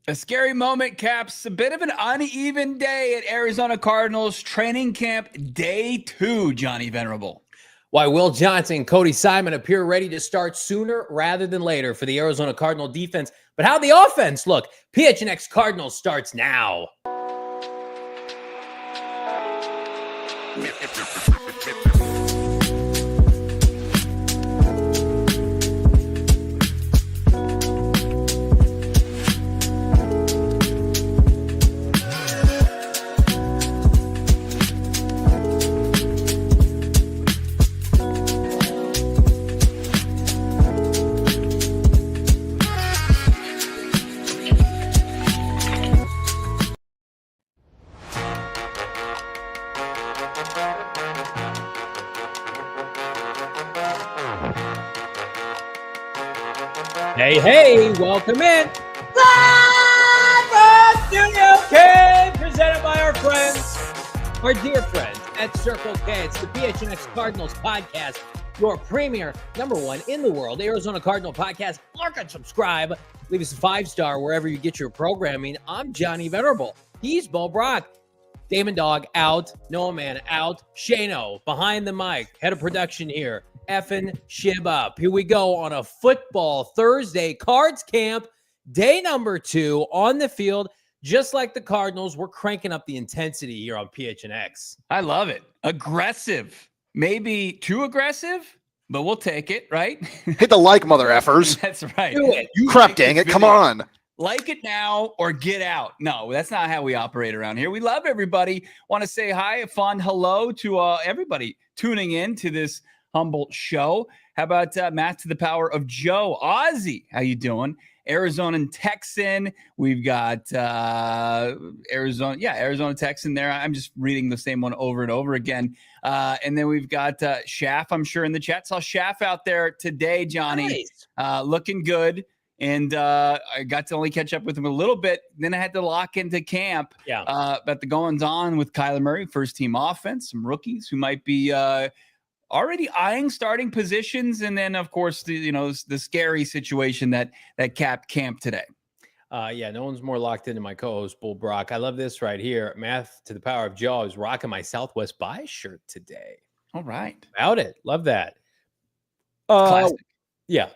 A scary moment caps a bit of an uneven day at Arizona Cardinals training camp day 2, Johnny Venerable. Why Will Johnson and Cody Simon appear ready to start sooner rather than later for the Arizona Cardinal defense. But how the offense look? PHNX Cardinals starts now. Hey, welcome in. Live from Studio K, presented by our friends, our dear friends at Circle K. It's the PHNX Cardinals podcast, your premier, #1 in the world, Arizona Cardinal podcast. Like and subscribe. Leave us a 5-star wherever you get your programming. I'm Johnny Venerable. He's Brack. Damon Dog out. Noah Man out. Shano behind the mic. Head of production here. Effing shib up. Here we go on a football Thursday Cards camp, day number 2 on the field. Just like the Cardinals, we're cranking up the intensity here on PHNX. I love it. Aggressive. Maybe too aggressive, but we'll take it, right? Hit the like, mother effers. That's right. Do it. You Crap dang it. Come on. Like it now or get out. No, that's not how we operate around here. We love everybody. Want to say hi, a fond hello to everybody tuning in to this humble show. How about Matt to the power of Joe? Ozzy, how you doing? Arizona Texan. We've got Arizona Texan there. I'm just reading the same one over and over again. And then we've got Shaff, I'm sure, in the chat. Saw Shaff out there today, Johnny. Nice. Looking good. And I got to only catch up with him a little bit. Then I had to lock into camp. About the goings on with Kyler Murray, first team offense, some rookies who might be already eyeing starting positions, and then of course the scary situation that capped camp today. No one's more locked into my co-host Bull Brock. I love this right here. Math to the power of Joe. I was rocking my Southwest by shirt today. All right, about it. Love that. Classic. Yeah,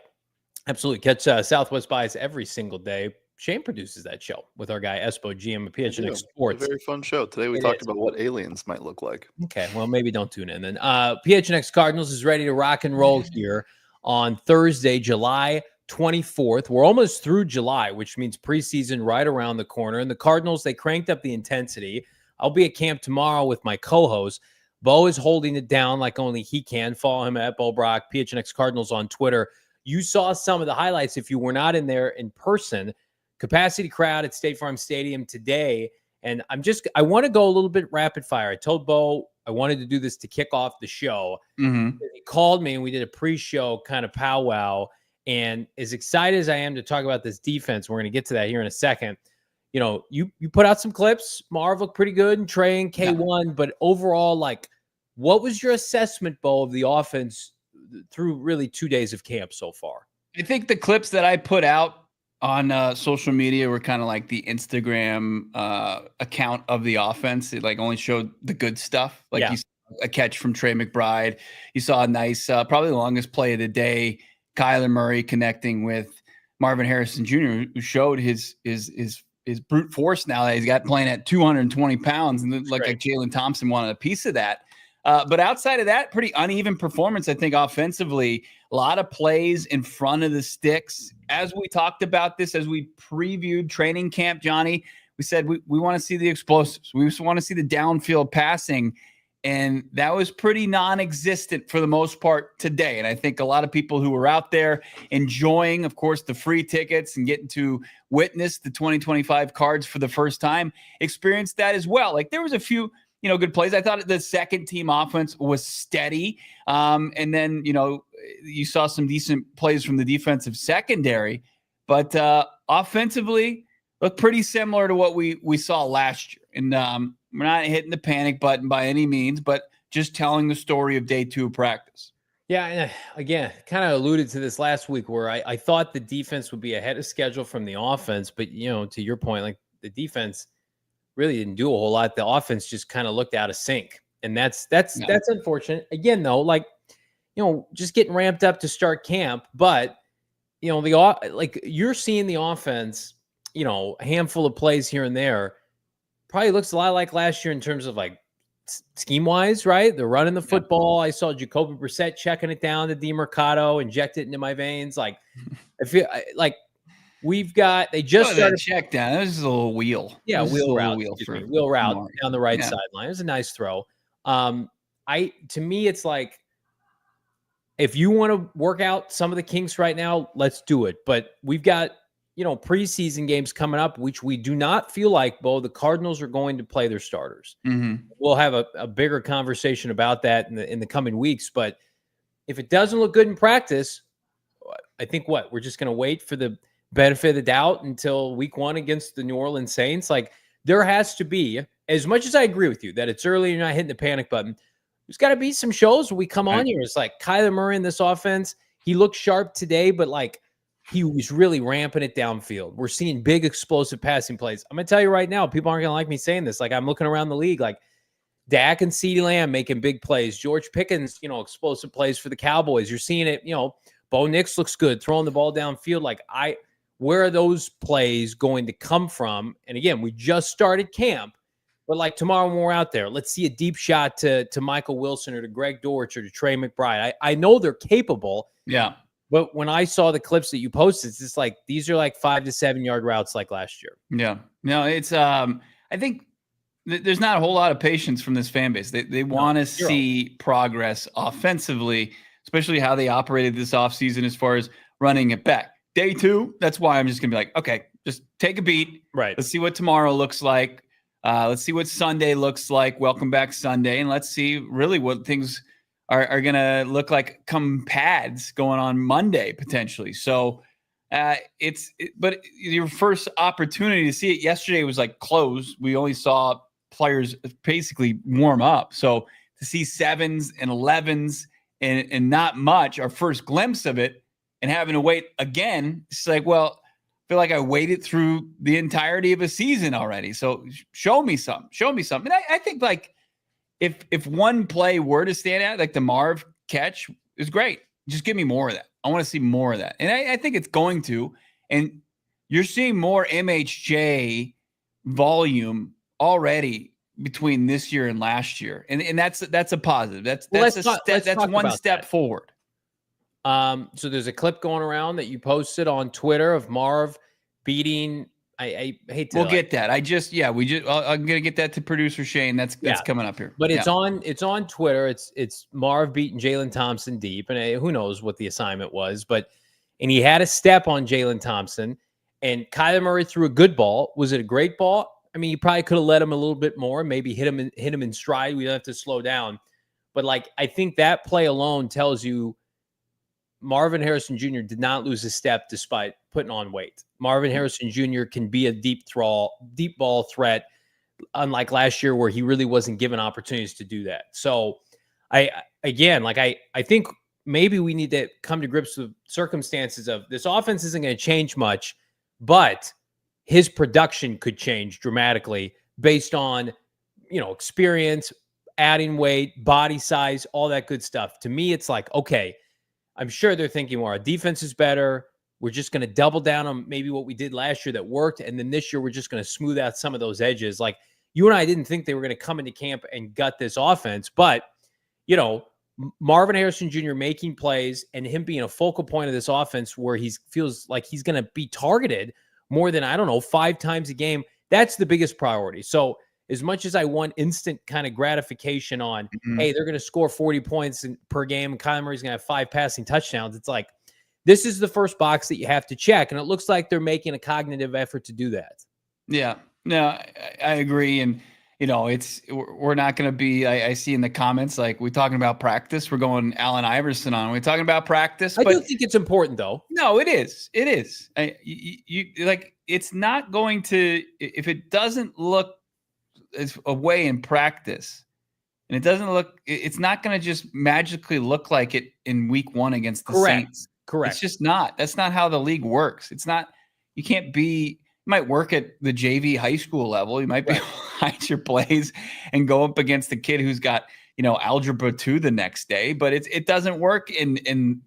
absolutely. Catch Southwest Buys every single day. Shane produces that show with our guy Espo, GM of PHNX Sports. A very fun show. Today we talked about what aliens might look like. Okay, well, maybe don't tune in then. PHNX Cardinals is ready to rock and roll here on Thursday, July 24th. We're almost through July, which means preseason right around the corner. And the Cardinals, they cranked up the intensity. I'll be at camp tomorrow with my co-host. Bo is holding it down like only he can. Follow him at Bo Brock, PHNX Cardinals on Twitter. You saw some of the highlights if you were not in there in person. Capacity crowd at State Farm Stadium today. And I want to go a little bit rapid fire. I told Bo I wanted to do this to kick off the show. Mm-hmm. He called me and we did a pre-show kind of powwow. And as excited as I am to talk about this defense, we're going to get to that here in a second. You know, you put out some clips. Marv looked pretty good, and Trey and K1. But overall, what was your assessment, Bo, of the offense through really 2 days of camp so far? I think the clips that I put out on social media were kind of like the Instagram account of the offense. It only showed the good stuff. You saw a catch from Trey McBride. You saw a nice, probably the longest play of the day, Kyler Murray connecting with Marvin Harrison Jr., who showed his brute force now that he's got playing at 220 pounds. And like Jalen Thompson wanted a piece of that. But outside of that, pretty uneven performance, I think, offensively. A lot of plays in front of the sticks. As we talked about this, as we previewed training camp, Johnny, we said we want to see the explosives. We just want to see the downfield passing. And that was pretty non-existent for the most part today. And I think a lot of people who were out there enjoying, of course, the free tickets and getting to witness the 2025 cards for the first time experienced that as well. There was a few good plays. I thought the second team offense was steady. And then, you saw some decent plays from the defensive secondary, but offensively looked pretty similar to what we saw last year. And we're not hitting the panic button by any means, but just telling the story of day 2 of practice. Yeah, and again, kind of alluded to this last week where I thought the defense would be ahead of schedule from the offense, but to your point, like the defense really didn't do a whole lot. The offense just kind of looked out of sync, and that's unfortunate. Again, though, like just getting ramped up to start camp, but like you're seeing the offense, a handful of plays here and there, probably looks a lot like last year in terms of like scheme wise, right? They're running the football. I saw Jacoby Brissett checking it down to DeMercado, inject it into my veins. Like I feel like they just started check down. That was just a little wheel. Yeah, wheel route down the right sideline. It was a nice throw. To me, it's like if you want to work out some of the kinks right now, let's do it. But we've got preseason games coming up, which we do not feel like, Bo, the Cardinals are going to play their starters. Mm-hmm. We'll have a bigger conversation about that in the coming weeks. But if it doesn't look good in practice, I think we're just going to wait for the benefit of the doubt until week 1 against the New Orleans Saints. Like there has to be, as much as I agree with you that it's early, you're not hitting the panic button. There's got to be some shows where we come on here. It's like Kyler Murray in this offense. He looked sharp today, but like he was really ramping it downfield. We're seeing big explosive passing plays. I'm going to tell you right now, people aren't going to like me saying this. Like I'm looking around the league, like Dak and CeeDee Lamb making big plays. George Pickens, explosive plays for the Cowboys. You're seeing it, Bo Nix looks good, throwing the ball downfield. Like where are those plays going to come from? And again, we just started camp, but like tomorrow when we're out there, let's see a deep shot to Michael Wilson or to Greg Dortch or to Trey McBride. I know they're capable. Yeah. But when I saw the clips that you posted, it's just like these are like 5 to 7 yard routes like last year. Yeah. No, it's I think there's not a whole lot of patience from this fan base. They want to see progress offensively, especially how they operated this offseason as far as running it back. Day 2, that's why I'm just going to be like, okay, just take a beat. Right. Let's see what tomorrow looks like. Let's see what Sunday looks like. Welcome back Sunday. And let's see really what things are going to look like come pads going on Monday, potentially. So but your first opportunity to see it yesterday was like closed. We only saw players basically warm up. So to see 7s and 11s and not much, our first glimpse of it, and having to wait again, it's like, well, I feel like I waited through the entirety of a season already. So show me something. And I think like if one play were to stand out, like the Marv catch is great. Just give me more of that. I want to see more of that. And I think it's going to. And you're seeing more MHJ volume already between this year and last year. And that's a positive. That's one step forward. So there's a clip going around that you posted on Twitter of Marv beating. I hate to. We'll get that. I'm gonna get that to producer Shane. That's coming up here. But it's on Twitter. It's Marv beating Jalen Thompson deep, and who knows what the assignment was. And he had a step on Jalen Thompson, and Kyler Murray threw a good ball. Was it a great ball? I mean, you probably could have let him a little bit more, maybe hit him in stride. We don't have to slow down. But like I think that play alone tells you Marvin Harrison Jr. did not lose a step despite putting on weight. Marvin Harrison Jr. can be a deep ball threat, unlike last year where he really wasn't given opportunities to do that. So I think maybe we need to come to grips with circumstances of this offense isn't going to change much, but his production could change dramatically based on, experience, adding weight, body size, all that good stuff. To me, it's like, okay, I'm sure they're thinking, well, our defense is better. We're just going to double down on maybe what we did last year that worked. And then this year, we're just going to smooth out some of those edges. Like you and I didn't think they were going to come into camp and gut this offense. But, Marvin Harrison Jr. making plays and him being a focal point of this offense where he feels like he's going to be targeted more than, 5 times a game. That's the biggest priority. So as much as I want instant kind of gratification on, hey, they're going to score 40 points per game and Kyler Murray's going to have 5 passing touchdowns. It's like, this is the first box that you have to check. And it looks like they're making a cognitive effort to do that. Yeah, no, I agree. And, we're not going to be, I see in the comments, like we're talking about practice. We're going Allen Iverson on. We're talking about practice. I do think it's important though. No, it is. It is. It's not going to, if it doesn't look a way in practice, And it doesn't look, it's not going to just magically look like it in week 1 against the Saints. Correct. It's just not. That's not how the league works. It's not, you can't be, you might work at the JV high school level. You might be hide your plays and go up against the kid who's got, algebra 2 the next day, but it doesn't work in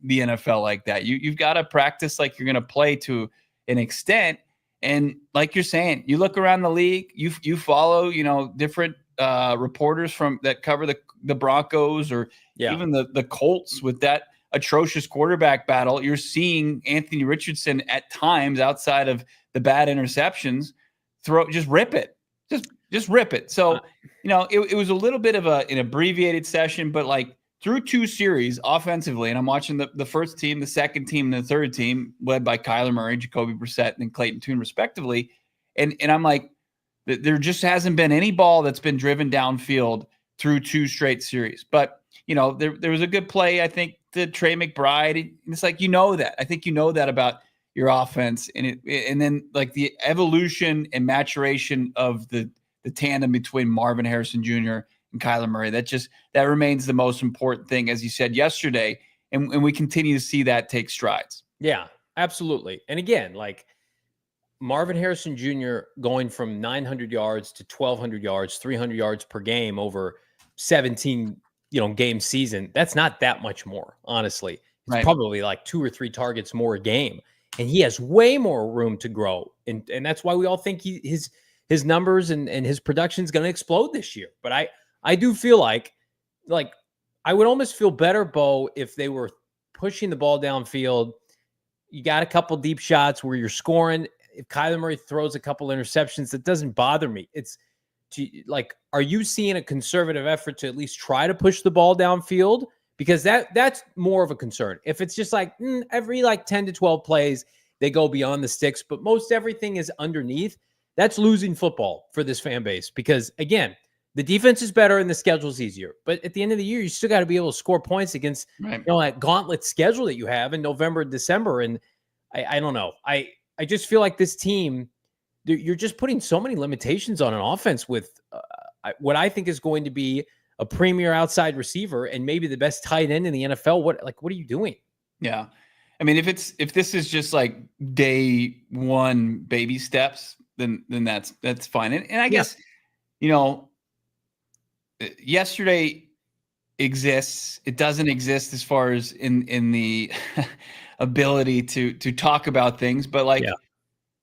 the NFL like that. You've got to practice like you're going to play to an extent. And like you're saying, you look around the league, you follow, different reporters that cover the Broncos or even the Colts with that atrocious quarterback battle. You're seeing Anthony Richardson at times, outside of the bad interceptions, just rip it. Just rip it. So, it was a little bit of an abbreviated session, but like through 2 series offensively, and I'm watching the first team, the second team, and the third team led by Kyler Murray, Jacoby Brissett, and Clayton Tune respectively. And I'm like, there just hasn't been any ball that's been driven downfield through 2 straight series. But, there was a good play, I think, to Trey McBride. And it's like, that. I think that about your offense. And then like the evolution and maturation of the tandem between Marvin Harrison Jr. and Kyler Murray. That remains the most important thing, as you said yesterday. And we continue to see that take strides. Yeah, absolutely. And again, like Marvin Harrison Jr. going from 900 yards to 1,200 yards, 300 yards per game over 17, game season. That's not that much more, honestly. It's probably like 2 or 3 targets more a game. And he has way more room to grow. And that's why we all think his numbers and his production is going to explode this year. But I do feel like I would almost feel better, Bo, if they were pushing the ball downfield. You got a couple deep shots where you're scoring. If Kyler Murray throws a couple interceptions, that doesn't bother me. It's are you seeing a conservative effort to at least try to push the ball downfield? Because that's more of a concern. If it's just like every 10 to 12 plays, they go beyond the sticks, but most everything is underneath, that's losing football for this fan base. Because again, the defense is better and the schedule's easier. But at the end of the year, you still got to be able to score points against that gauntlet schedule that you have in November and December. And I don't know. I just feel like this team, you're just putting so many limitations on an offense with what I think is going to be a premier outside receiver and maybe the best tight end in the NFL. What are you doing? Yeah. I mean, if this is just like day 1 baby steps, then that's fine. And I guess, yesterday exists. It doesn't exist as far as in the ability to talk about things, but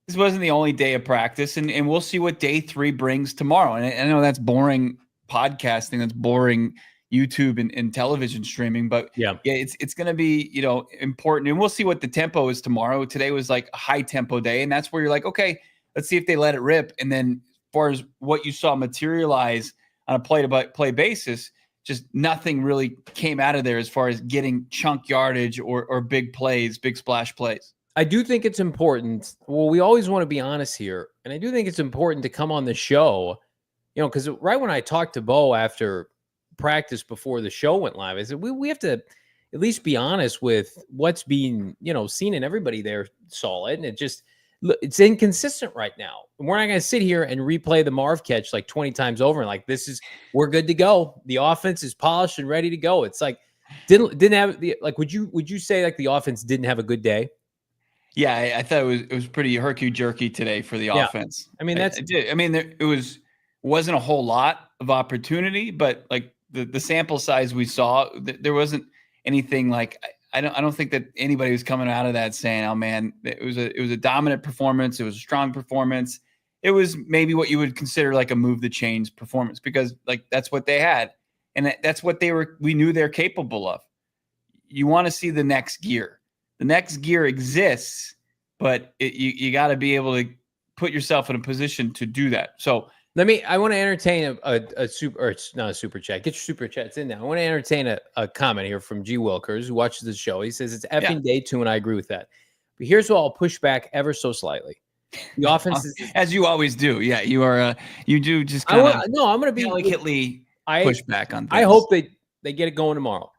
this wasn't the only day of practice, and we'll see what day 3 brings tomorrow. And I know that's boring podcasting, that's boring YouTube and television streaming, but it's going to be, important, and we'll see what the tempo is tomorrow. Today was like a high tempo day, and that's where you're like, okay, let's see if they let it rip. And then as far as what you saw materialize on a play-to-play basis, just nothing really came out of there as far as getting chunk yardage or big plays, big splash plays. I do think it's important. Well, we always want to be honest here. And I do think it's important to come on the show, because right when I talked to Bo after practice before the show went live, I said, we have to at least be honest with what's being, seen, and everybody there saw it. And it's inconsistent right now. We're not going to sit here and replay the Marv catch like 20 times over. And we're good to go. The offense is polished and ready to go. It's like, didn't have would you say like the offense didn't have a good day? Yeah, I thought it was pretty herky-jerky today for the offense. I mean, it wasn't a whole lot of opportunity, but like the sample size we saw, there wasn't anything like I don't think that anybody was coming out of that saying, "Oh man, it was a dominant performance. It was a strong performance." It was maybe what you would consider like a move the chains performance, because like that's what they had, and that's what we knew they're capable of. You want to see the next gear. The next gear exists, but you got to be able to put yourself in a position to do that. So I want to entertain a super, or it's not a super chat. Get your super chats in now. I want to entertain a comment here from G. Wilkers, who watches the show. He says it's effing day 2, and I agree with that. But here's what I'll push back ever so slightly. The offense is, as you always do. Yeah, you are. You do just kind of. No, I'm going to be delicately push back on things. I hope they get it going tomorrow.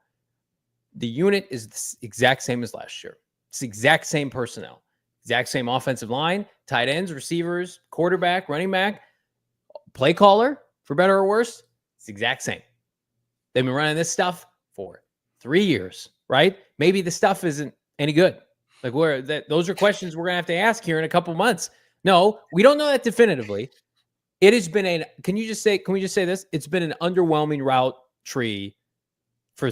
The unit is the exact same as last year. It's the exact same personnel, exact same offensive line, tight ends, receivers, quarterback, running back, play caller, for better or worse. It's the exact same. They've been running this stuff for 3 years, right? Maybe the stuff isn't any good. Like those are questions we're gonna have to ask here in a couple months. No, we don't know that definitively. It has been can we just say this? It's been an underwhelming route tree for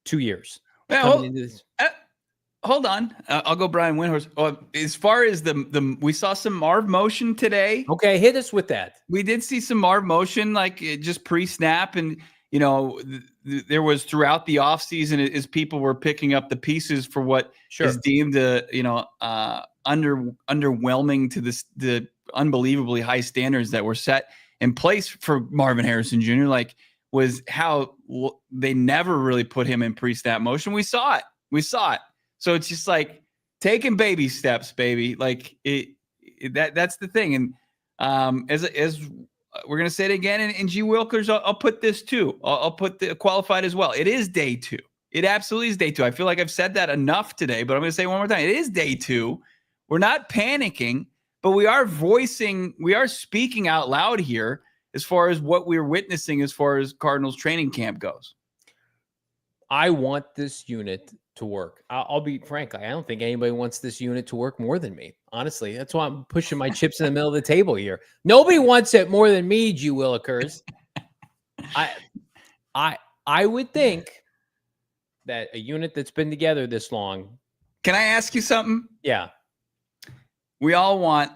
2 years. Well, hold on. I'll go Brian Windhorst. As far as we saw some Marv motion today. Okay, hit us with that. We did see some Marv motion, like just pre-snap, and there was throughout the offseason as people were picking up the pieces for what is deemed underwhelming to the unbelievably high standards that were set in place for Marvin Harrison Jr. Like, was how they never really put him in pre-snap motion. We saw it. So it's just like taking baby steps, baby. Like that's the thing. And as we're gonna say it again, and G Wilkers, I'll put this too. I'll put the qualified as well. It is day 2. It absolutely is day 2. I feel like I've said that enough today, but I'm gonna say it one more time. It is day 2. We're not panicking, but we are speaking out loud here as far as what we're witnessing as far as Cardinals training camp goes. I want this unit to work. I'll be frank. I don't think anybody wants this unit to work more than me. Honestly, that's why I'm pushing my chips in the middle of the table here. Nobody wants it more than me, G Willikers. I would think that a unit that's been together this long. Can I ask you something? Yeah. We all want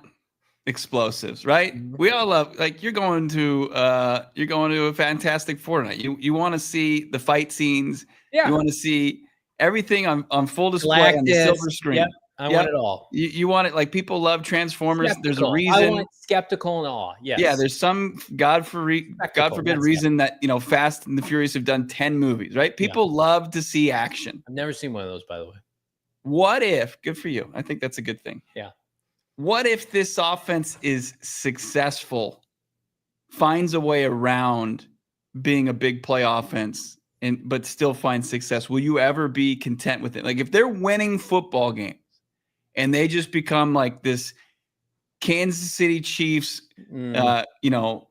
explosives, right? We all love, like, you're going to a Fantastic Four tonight. You want to see the fight scenes. Yeah. You want to see everything on full display on the silver screen. Yep. I want it all. You want it, like, people love Transformers. Skeptical. There's a reason. I want skeptical and awe. Yes. Yeah, there's some God forbid reason that Fast and the Furious have done 10 movies, right? People love to see action. I've never seen one of those, by the way. What if, good for you. I think that's a good thing. Yeah. What if this offense is successful, finds a way around being a big play offense, but still finds success? Will you ever be content with it? Like, if they're winning football games and they just become like this Kansas City Chiefs,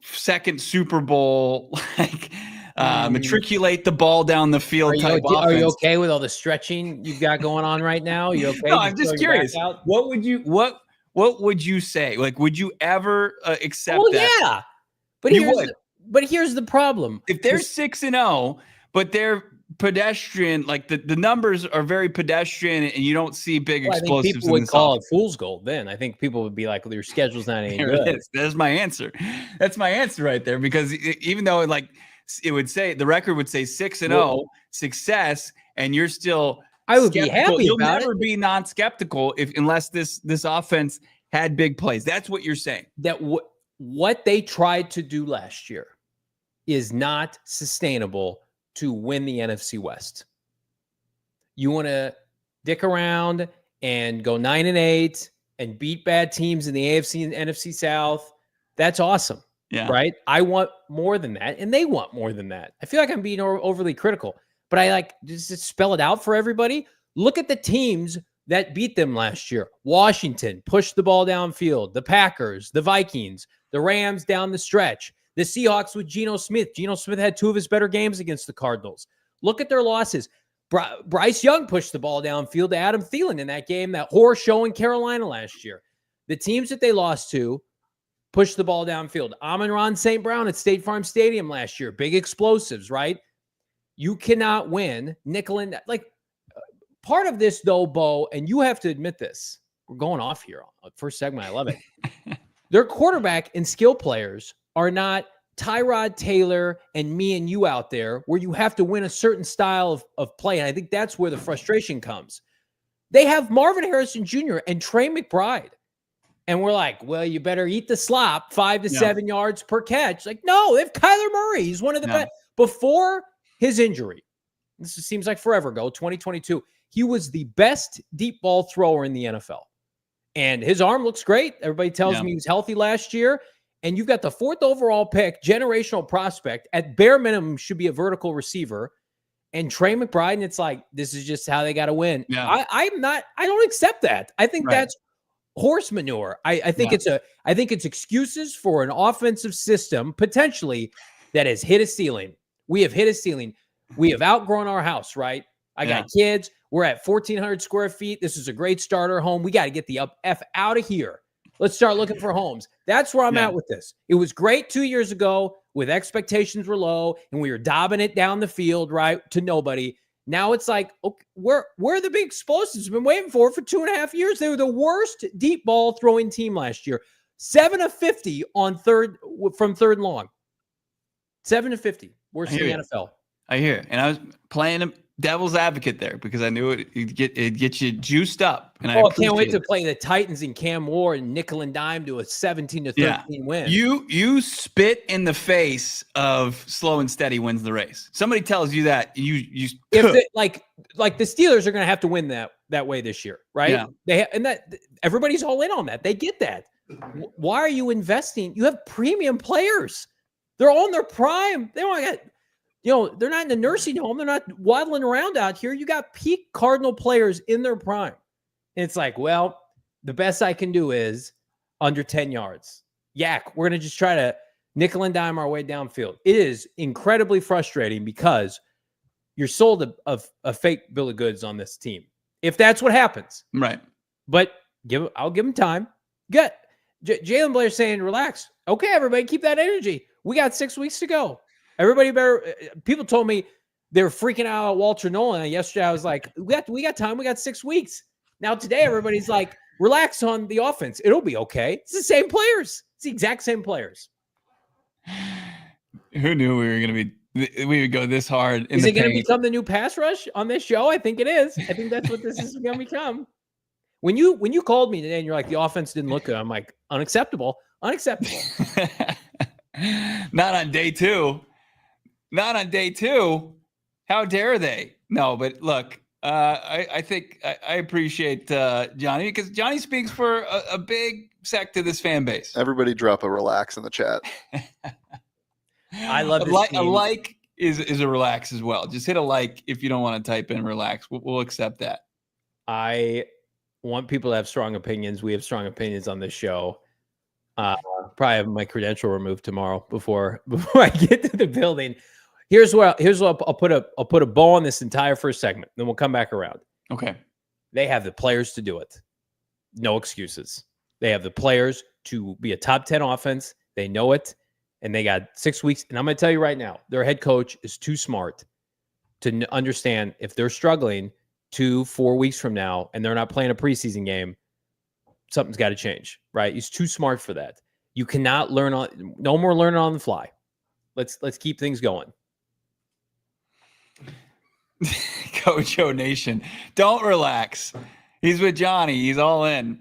second Super Bowl, like matriculate the ball down the field type offense. Are you okay with all the stretching you've got going on right now? You okay? No, I'm just curious. What would you say? Like, would you ever accept that? Yeah, but here's the problem. If they're 6-0, but they're pedestrian, like the numbers are very pedestrian, and you don't see big explosives. I think people would call it fool's gold. Then I think people would be like, "Your schedule's not any good." That's my answer. That's my answer right there. Because even though it would say, the record would say 6-0 success, and you're still. I would be happy. You'll never be non-skeptical unless this offense had big plays. That's what you're saying. That what they tried to do last year is not sustainable to win the NFC West. You want to dick around and go 9-8 and beat bad teams in the AFC and NFC South. That's awesome. Yeah. Right. I want more than that, and they want more than that. I feel like I'm being overly critical. But I like just to spell it out for everybody. Look at the teams that beat them last year. Washington pushed the ball downfield. The Packers, the Vikings, the Rams down the stretch. The Seahawks with Geno Smith. Geno Smith had 2 of his better games against the Cardinals. Look at their losses. Bryce Young pushed the ball downfield to Adam Thielen in that game, that horror show in Carolina last year. The teams that they lost to pushed the ball downfield. Amon-Ra St. Brown at State Farm Stadium last year. Big explosives, right? You cannot win nickel and like part of this though, Bo, and you have to admit this. We're going off here. First segment. I love it. Their quarterback and skill players are not Tyrod Taylor and me and you out there where you have to win a certain style of play. And I think that's where the frustration comes. They have Marvin Harrison Jr. and Trey McBride. And we're like, well, you better eat the slop, 5 to 7 yards per catch. Like, no, they have Kyler Murray. He's one of the best. Before his injury, this seems like forever ago, 2022, he was the best deep ball thrower in the NFL. And his arm looks great. Everybody tells me he was healthy last year. And you've got the 4th overall pick, generational prospect, at bare minimum should be a vertical receiver. And Trey McBride, and it's like, this is just how they got to win. Yeah. I don't accept that. I think that's horse manure. I think it's excuses for an offensive system, potentially, that has hit a ceiling. We have hit a ceiling. We have outgrown our house, right? I got kids. We're at 1,400 square feet. This is a great starter home. We got to get the F out of here. Let's start looking for homes. That's where I'm at with this. It was great 2 years ago with expectations were low and we were dobbing it down the field, right, to nobody. Now it's like, okay, where are the big explosives we've been waiting for 2.5 years? They were the worst deep ball throwing team last year. 7 of 50 on from third and long. 7 of 50. Worst in the NFL. I hear. And I was playing devil's advocate there because I knew it'd get you juiced up. And I can't wait to play the Titans in Cam Ward and nickel and dime to a 17-13 win. You spit in the face of slow and steady wins the race. Somebody tells you that you if like the Steelers are going to have to win that way this year, right? Yeah. That everybody's all in on that. They get that. Why are you investing? You have premium players. They're all in their prime. They don't get. They're not in the nursing home. They're not waddling around out here. You got peak Cardinal players in their prime. And it's like, well, the best I can do is under 10 yards. Yak, we're going to just try to nickel and dime our way downfield. It is incredibly frustrating because you're sold a fake bill of goods on this team. If that's what happens. Right. But I'll give them time. Good. Jalen Blair's saying, relax. Okay, everybody, keep that energy. We got 6 weeks to go. Everybody better. People told me they were freaking out at Walter Nolen. And yesterday, I was like, we got time. We got 6 weeks. Now today, everybody's like, relax on the offense. It'll be okay. It's the same players. It's the exact same players. Who knew we would go this hard? Is it going to become the new pass rush on this show? I think it is. I think that's what this is going to become. When you called me today and you're like, the offense didn't look good, I'm like, unacceptable. Not on day two. Not on day two. How dare they? No, but look, I think I appreciate Johnny because Johnny speaks for a big sect of this fan base. Everybody drop a relax in the chat. I love this team. A like is a relax as well. Just hit a like if you don't want to type in relax. We'll accept that. I want people to have strong opinions. We have strong opinions on this show. Probably have my credential removed tomorrow before I get to the building. Here's what I'll put a bow on this entire first segment. Then we'll come back around. Okay. They have the players to do it. No excuses. They have the players to be a top 10 offense. They know it. And they got 6 weeks. And I'm going to tell you right now, their head coach is too smart to understand if they're struggling 2-4 weeks from now and they're not playing a preseason game, something's got to change, right? He's too smart for that. You cannot no more learning on the fly. Let's keep things going. Coach O Nation, don't relax. He's with Johnny. He's all in.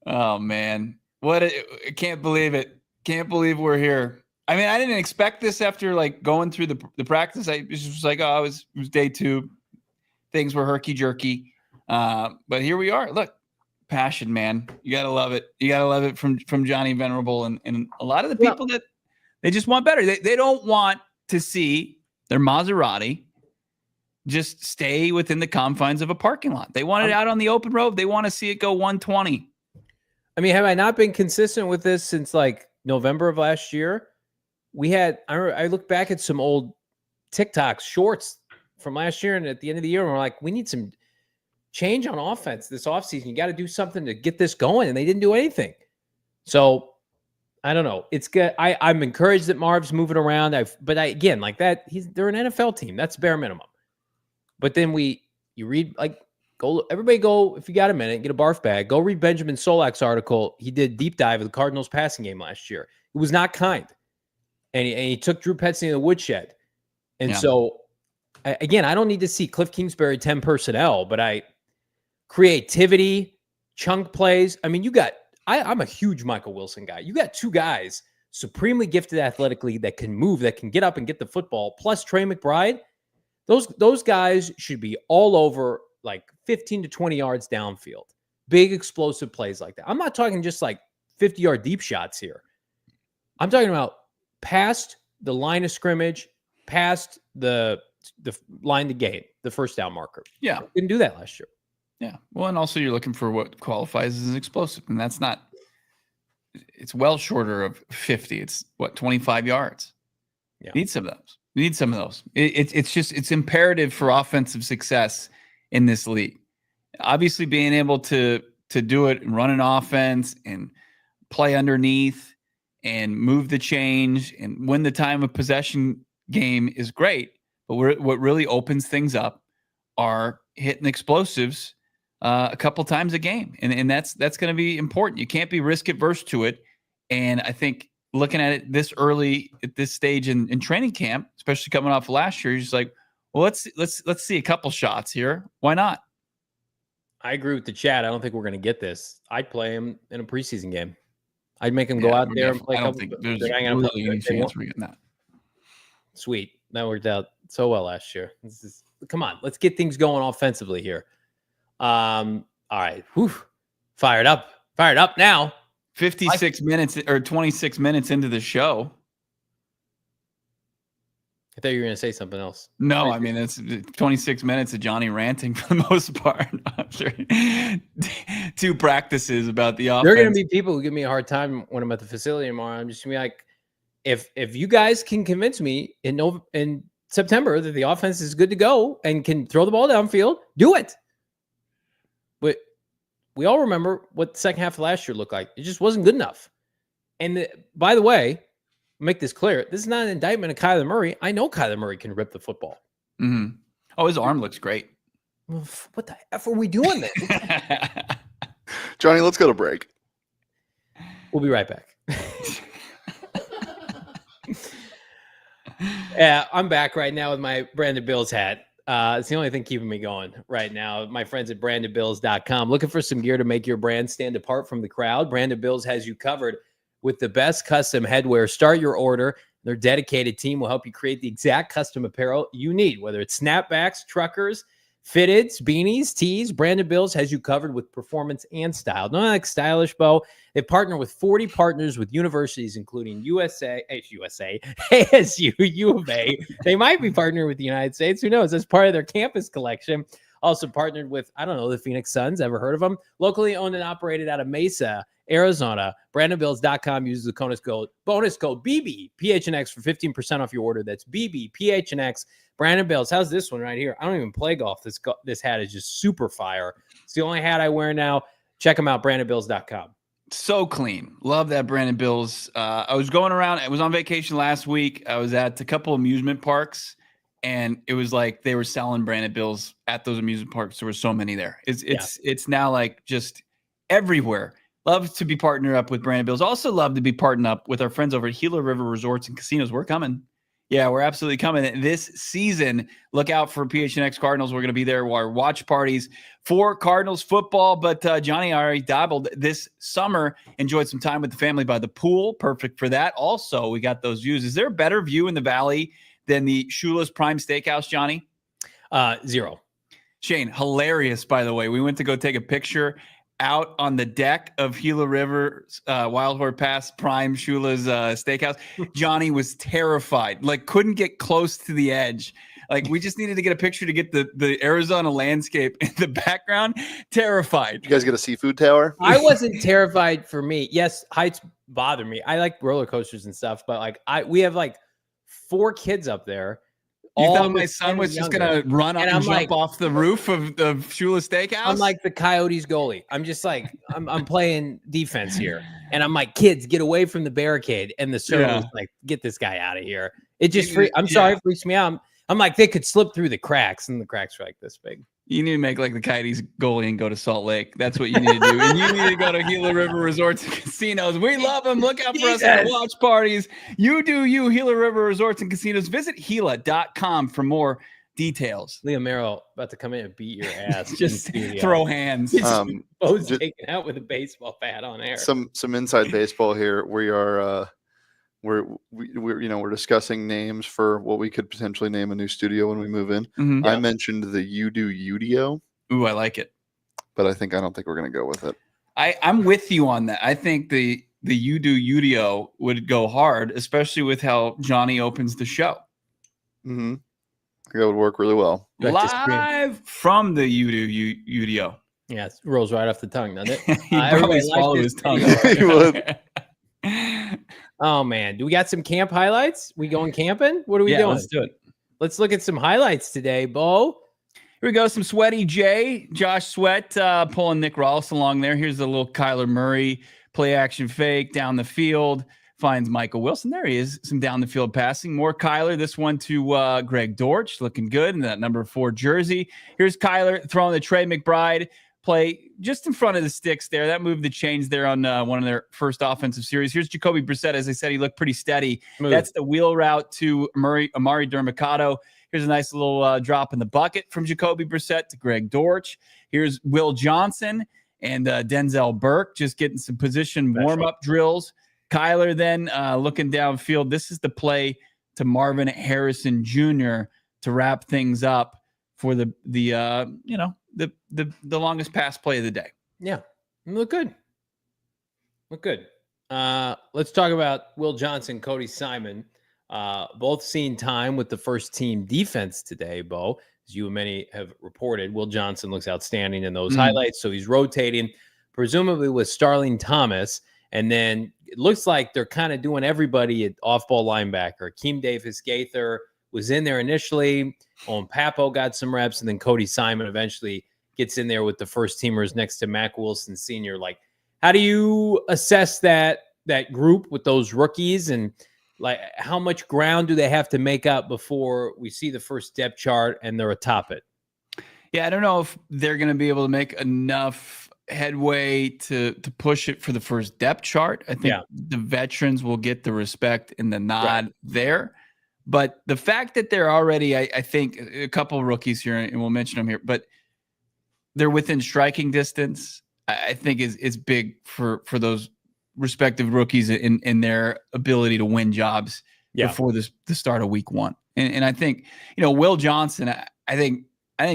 Oh man, I can't believe it. Can't believe we're here. I mean, I didn't expect this after like going through the practice. I was just like, oh, it was day 2. Things were herky jerky, but here we are. Look, passion, man. You gotta love it. You gotta love it from Johnny Venerable and a lot of the people that they just want better. They don't want to see their Maserati just stay within the confines of a parking lot. They want it out on the open road. They want to see it go 120. I mean, have I not been consistent with this since like November of last year? I look back at some old TikToks, shorts from last year, and at the end of the year, we're like, we need some change on offense this offseason. You got to do something to get this going, and they didn't do anything. So I don't know. It's good. I'm encouraged that Marv's moving around. Again, like that, they're an NFL team. That's bare minimum. But then you read, like, everybody go, if you got a minute, get a barf bag, go read Benjamin Solak's article. He did deep dive of the Cardinals passing game last year. It was not kind. And he took Drew Petzing to the woodshed. And so, again, I don't need to see Cliff Kingsbury 10 personnel, but creativity, chunk plays. I mean, I'm a huge Michael Wilson guy. You got 2 guys supremely gifted athletically that can move, that can get up and get the football, plus Trey McBride. Those guys should be all over like 15 to 20 yards downfield. Big explosive plays like that. I'm not talking just like 50-yard deep shots here. I'm talking about past the line of scrimmage, past the line to gate, the first down marker. Yeah. Didn't do that last year. Yeah. Well, and also you're looking for what qualifies as an explosive, and that's not – it's well shorter of 50. It's, 25 yards. Yeah. Need some of those. We need some of those. It's imperative for offensive success in this league. Obviously, being able to do it and run an offense and play underneath and move the change and win the time of possession game is great. But what really opens things up are hitting explosives a couple times a game, and that's going to be important. You can't be risk adverse to it, and I think looking at it this early at this stage in training camp, especially coming off of last year, you're just like, well, let's see a couple shots here. Why not? I agree with the chat. I don't think we're going to get this. I'd play him in a preseason game. I'd make him go out there and play. I don't think there's really any chance we're getting that. Sweet. That worked out so well last year. Come on, let's get things going offensively here. All right. Whew. Fired up now. 56 minutes or 26 minutes into the show. I thought you were going to say something else. No, I mean, it's 26 minutes of Johnny ranting for the most part. I'm sure. 2 practices about the offense. There are going to be people who give me a hard time when I'm at the facility tomorrow. I'm just going to be like, if you guys can convince me in September that the offense is good to go and can throw the ball downfield, do it. But we all remember what the second half of last year looked like. It just wasn't good enough. And by the way, make this clear. This is not an indictment of Kyler Murray. I know Kyler Murray can rip the football. Mm-hmm. Oh, his arm looks great. What the F are we doing then? Johnny, let's go to break. We'll be right back. Yeah, I'm back right now with my Branded Bills hat. It's the only thing keeping me going right now. My friends at brandedbills.com. Looking for some gear to make your brand stand apart from the crowd? Branded Bills has you covered with the best custom headwear. Start your order. Their dedicated team will help you create the exact custom apparel you need, whether it's snapbacks, truckers, fitteds, beanies, tees. Branded Bills has you covered with performance and style. Not like stylish, Bo. They partner with 40 partners with universities, including ASU, U of A. They might be partnering with the United States. Who knows? As part of their campus collection. Also partnered with, I don't know, the Phoenix Suns. Ever heard of them? Locally owned and operated out of Mesa, Arizona. BrandonBills.com uses the bonus code BB PHNX for 15% off your order. That's BB PHNX. Brandon Bills. How's this one right here? I don't even play golf. This hat is just super fire. It's the only hat I wear now. Check them out. BrandonBills.com. So clean. Love that Brandon Bills. I was going around. I was on vacation last week. I was at a couple amusement parks, and it was like they were selling Brandon Bills at those amusement parks. There were so many there. It's now like just everywhere. Love to be partnered up with Brandon Bills. Also love to be partnered up with our friends over at Gila River Resorts and Casinos. We're coming. Yeah, we're absolutely coming this season. Look out for PHNX Cardinals. We're going to be there. Our watch parties for Cardinals football. But Johnny, I already dabbled this summer. Enjoyed some time with the family by the pool. Perfect for that. Also, we got those views. Is there a better view in the valley than the Shula's Prime Steakhouse, Johnny? 0. Shane, hilarious, by the way. We went to go take a picture out on the deck of Gila River, Wild Horse Pass Prime Shula's Steakhouse. Johnny was terrified, like couldn't get close to the edge. Like we just needed to get a picture to get the Arizona landscape in the background. Terrified. You guys get a seafood tower? I wasn't terrified for me. Yes, heights bother me. I like roller coasters and stuff, but like we have like 4 kids up there. You thought my son was just going to run up and jump off the roof of Shula's Steakhouse? I'm like the Coyotes goalie. I'm just like, I'm playing defense here. And I'm like, kids, get away from the barricade. And the server was like, get this guy out of here. It just, sorry, it freaks me out. I'm like, they could slip through the cracks. And the cracks are like this big. You need to make like the Coyotes goalie and go to Salt Lake. That's what you need to do. And you need to go to Gila River Resorts and Casinos. We love them. Look out for us at watch parties. You do you, Gila River Resorts and Casinos. Visit Gila.com for more details. Liam Merrill about to come in and beat your ass. Just throw hands. Bo's taken out with a baseball bat on air. Some inside baseball here. We are we're discussing names for what we could potentially name a new studio when we move in. Mm-hmm. I mentioned the You Do Udio. Ooh, I like it. But I don't think we're going to go with it. I'm with you on that. I think the You Do Udio would go hard, especially with how Johnny opens the show. Mm-hmm. I think that would work really well. Live from the You Do Udio. Yeah, it rolls right off the tongue, doesn't it? He probably swallowed his tongue. He would. Oh man, do we got some camp highlights? We going camping? What are we doing? Let's do it. Let's look at some highlights today, Bo. Here we go. Some Sweaty J. Josh Sweat pulling Nick Rawls along there. Here's a little Kyler Murray play action fake down the field. Finds Michael Wilson. There he is. Some down the field passing. More Kyler. This one to Greg Dortch. Looking good in that number 4 jersey. Here's Kyler throwing the Trey McBride play just in front of the sticks there. That moved the chains there on one of their first offensive series. Here's Jacoby Brissett. As I said, he looked pretty steady. Smooth. That's the wheel route to Amari Dermicado. Here's a nice little drop in the bucket from Jacoby Brissett to Greg Dortch. Here's Will Johnson and Denzel Burke just getting some position warm-up drills. Kyler then looking downfield. This is the play to Marvin Harrison Jr. to wrap things up for the longest pass play of the day. Yeah, look good. Look good. Let's talk about Will Johnson, Cody Simon. Both seen time with the first team defense today, Bo. As you and many have reported, Will Johnson looks outstanding in those highlights. So he's rotating, presumably with Starling Thomas. And then it looks like they're kind of doing everybody at off-ball linebacker. Akeem Davis-Gaither was in there initially. Owen Papo got some reps, and then Cody Simon eventually gets in there with the first teamers next to Mac Wilson Sr. Like, how do you assess that group with those rookies, and like how much ground do they have to make up before we see the first depth chart and they're atop it? Yeah, I don't know if they're going to be able to make enough headway to push it for the first depth chart. I think the veterans will get the respect and the nod there. But the fact that they're already, I think, a couple of rookies here, and we'll mention them here, but they're within striking distance, I think is big for those respective rookies in their ability to win jobs before the start of week 1. And I think, Will Johnson, I think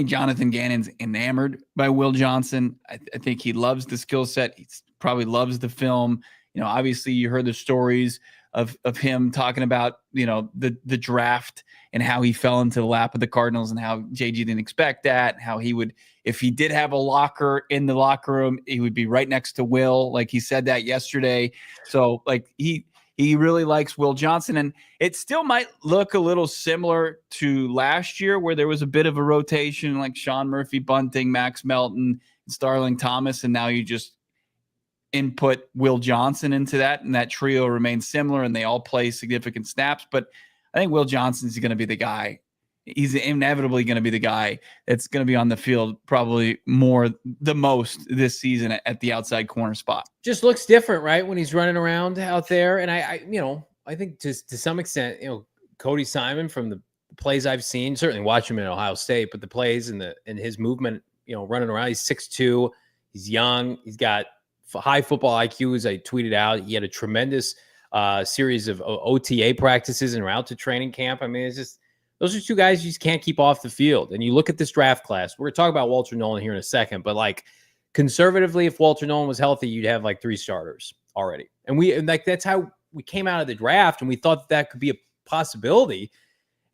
Jonathan Gannon's enamored by Will Johnson. I think he loves the skill set. He probably loves the film. Obviously you heard the stories of him talking about, the draft and how he fell into the lap of the Cardinals and how JG didn't expect that. And how he would, if he did have a locker in the locker room, he would be right next to Will. Like he said that yesterday. So like he really likes Will Johnson, and it still might look a little similar to last year where there was a bit of a rotation, like Sean Murphy Bunting, Max Melton, and Starling Thomas. And now you just input Will Johnson into that, and that trio remains similar and they all play significant snaps. But I think Will Johnson is going to be the guy. He's inevitably going to be the guy that's going to be on the field probably the most this season at the outside corner spot. Just looks different, right? When he's running around out there. And I think just to some extent, Cody Simon, from the plays I've seen, certainly watch him in Ohio State, but the plays and his movement, running around, he's 6'2", he's young, he's got high football IQ, as I tweeted out. He had a tremendous series of OTA practices and route to training camp. I mean, it's just, those are two guys you just can't keep off the field. And you look at this draft class, we're going to talk about Walter Nolen here in a second, but like conservatively, if Walter Nolen was healthy, you'd have like 3 starters already. And that's how we came out of the draft, and we thought that could be a possibility.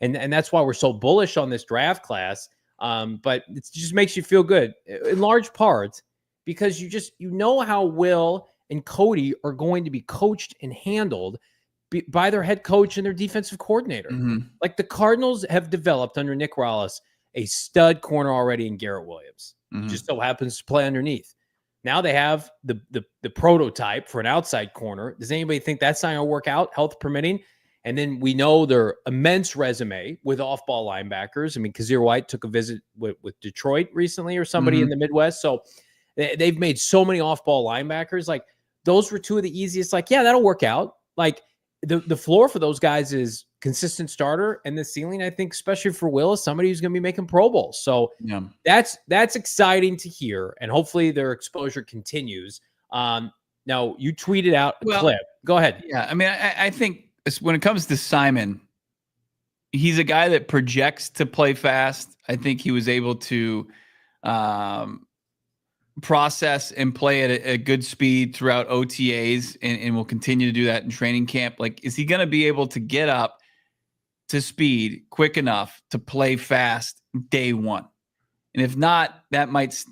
And that's why we're so bullish on this draft class. But it just makes you feel good in large part because you know how Will and Cody are going to be coached and handled by their head coach and their defensive coordinator. Mm-hmm. Like the Cardinals have developed under Nick Rawls a stud corner already in Garrett Williams. Mm-hmm. Just so happens to play underneath. Now they have the prototype for an outside corner. Does anybody think that's not going to work out, health permitting? And then we know their immense resume with off-ball linebackers. I mean, Kazir White took a visit with Detroit recently or somebody in the Midwest. So they've made so many off-ball linebackers. Like those were 2 of the easiest. Like, yeah, that'll work out. Like the floor for those guys is consistent starter, and the ceiling, I think, especially for Will, is somebody who's going to be making Pro Bowls. So that's exciting to hear, and hopefully their exposure continues. Now you tweeted out a clip. Go ahead. Yeah, I mean, I think when it comes to Simon, he's a guy that projects to play fast. I think he was able to process and play at a good speed throughout OTAs and will continue to do that in training camp. Like, is he going to be able to get up to speed quick enough to play fast day one? And if not, that might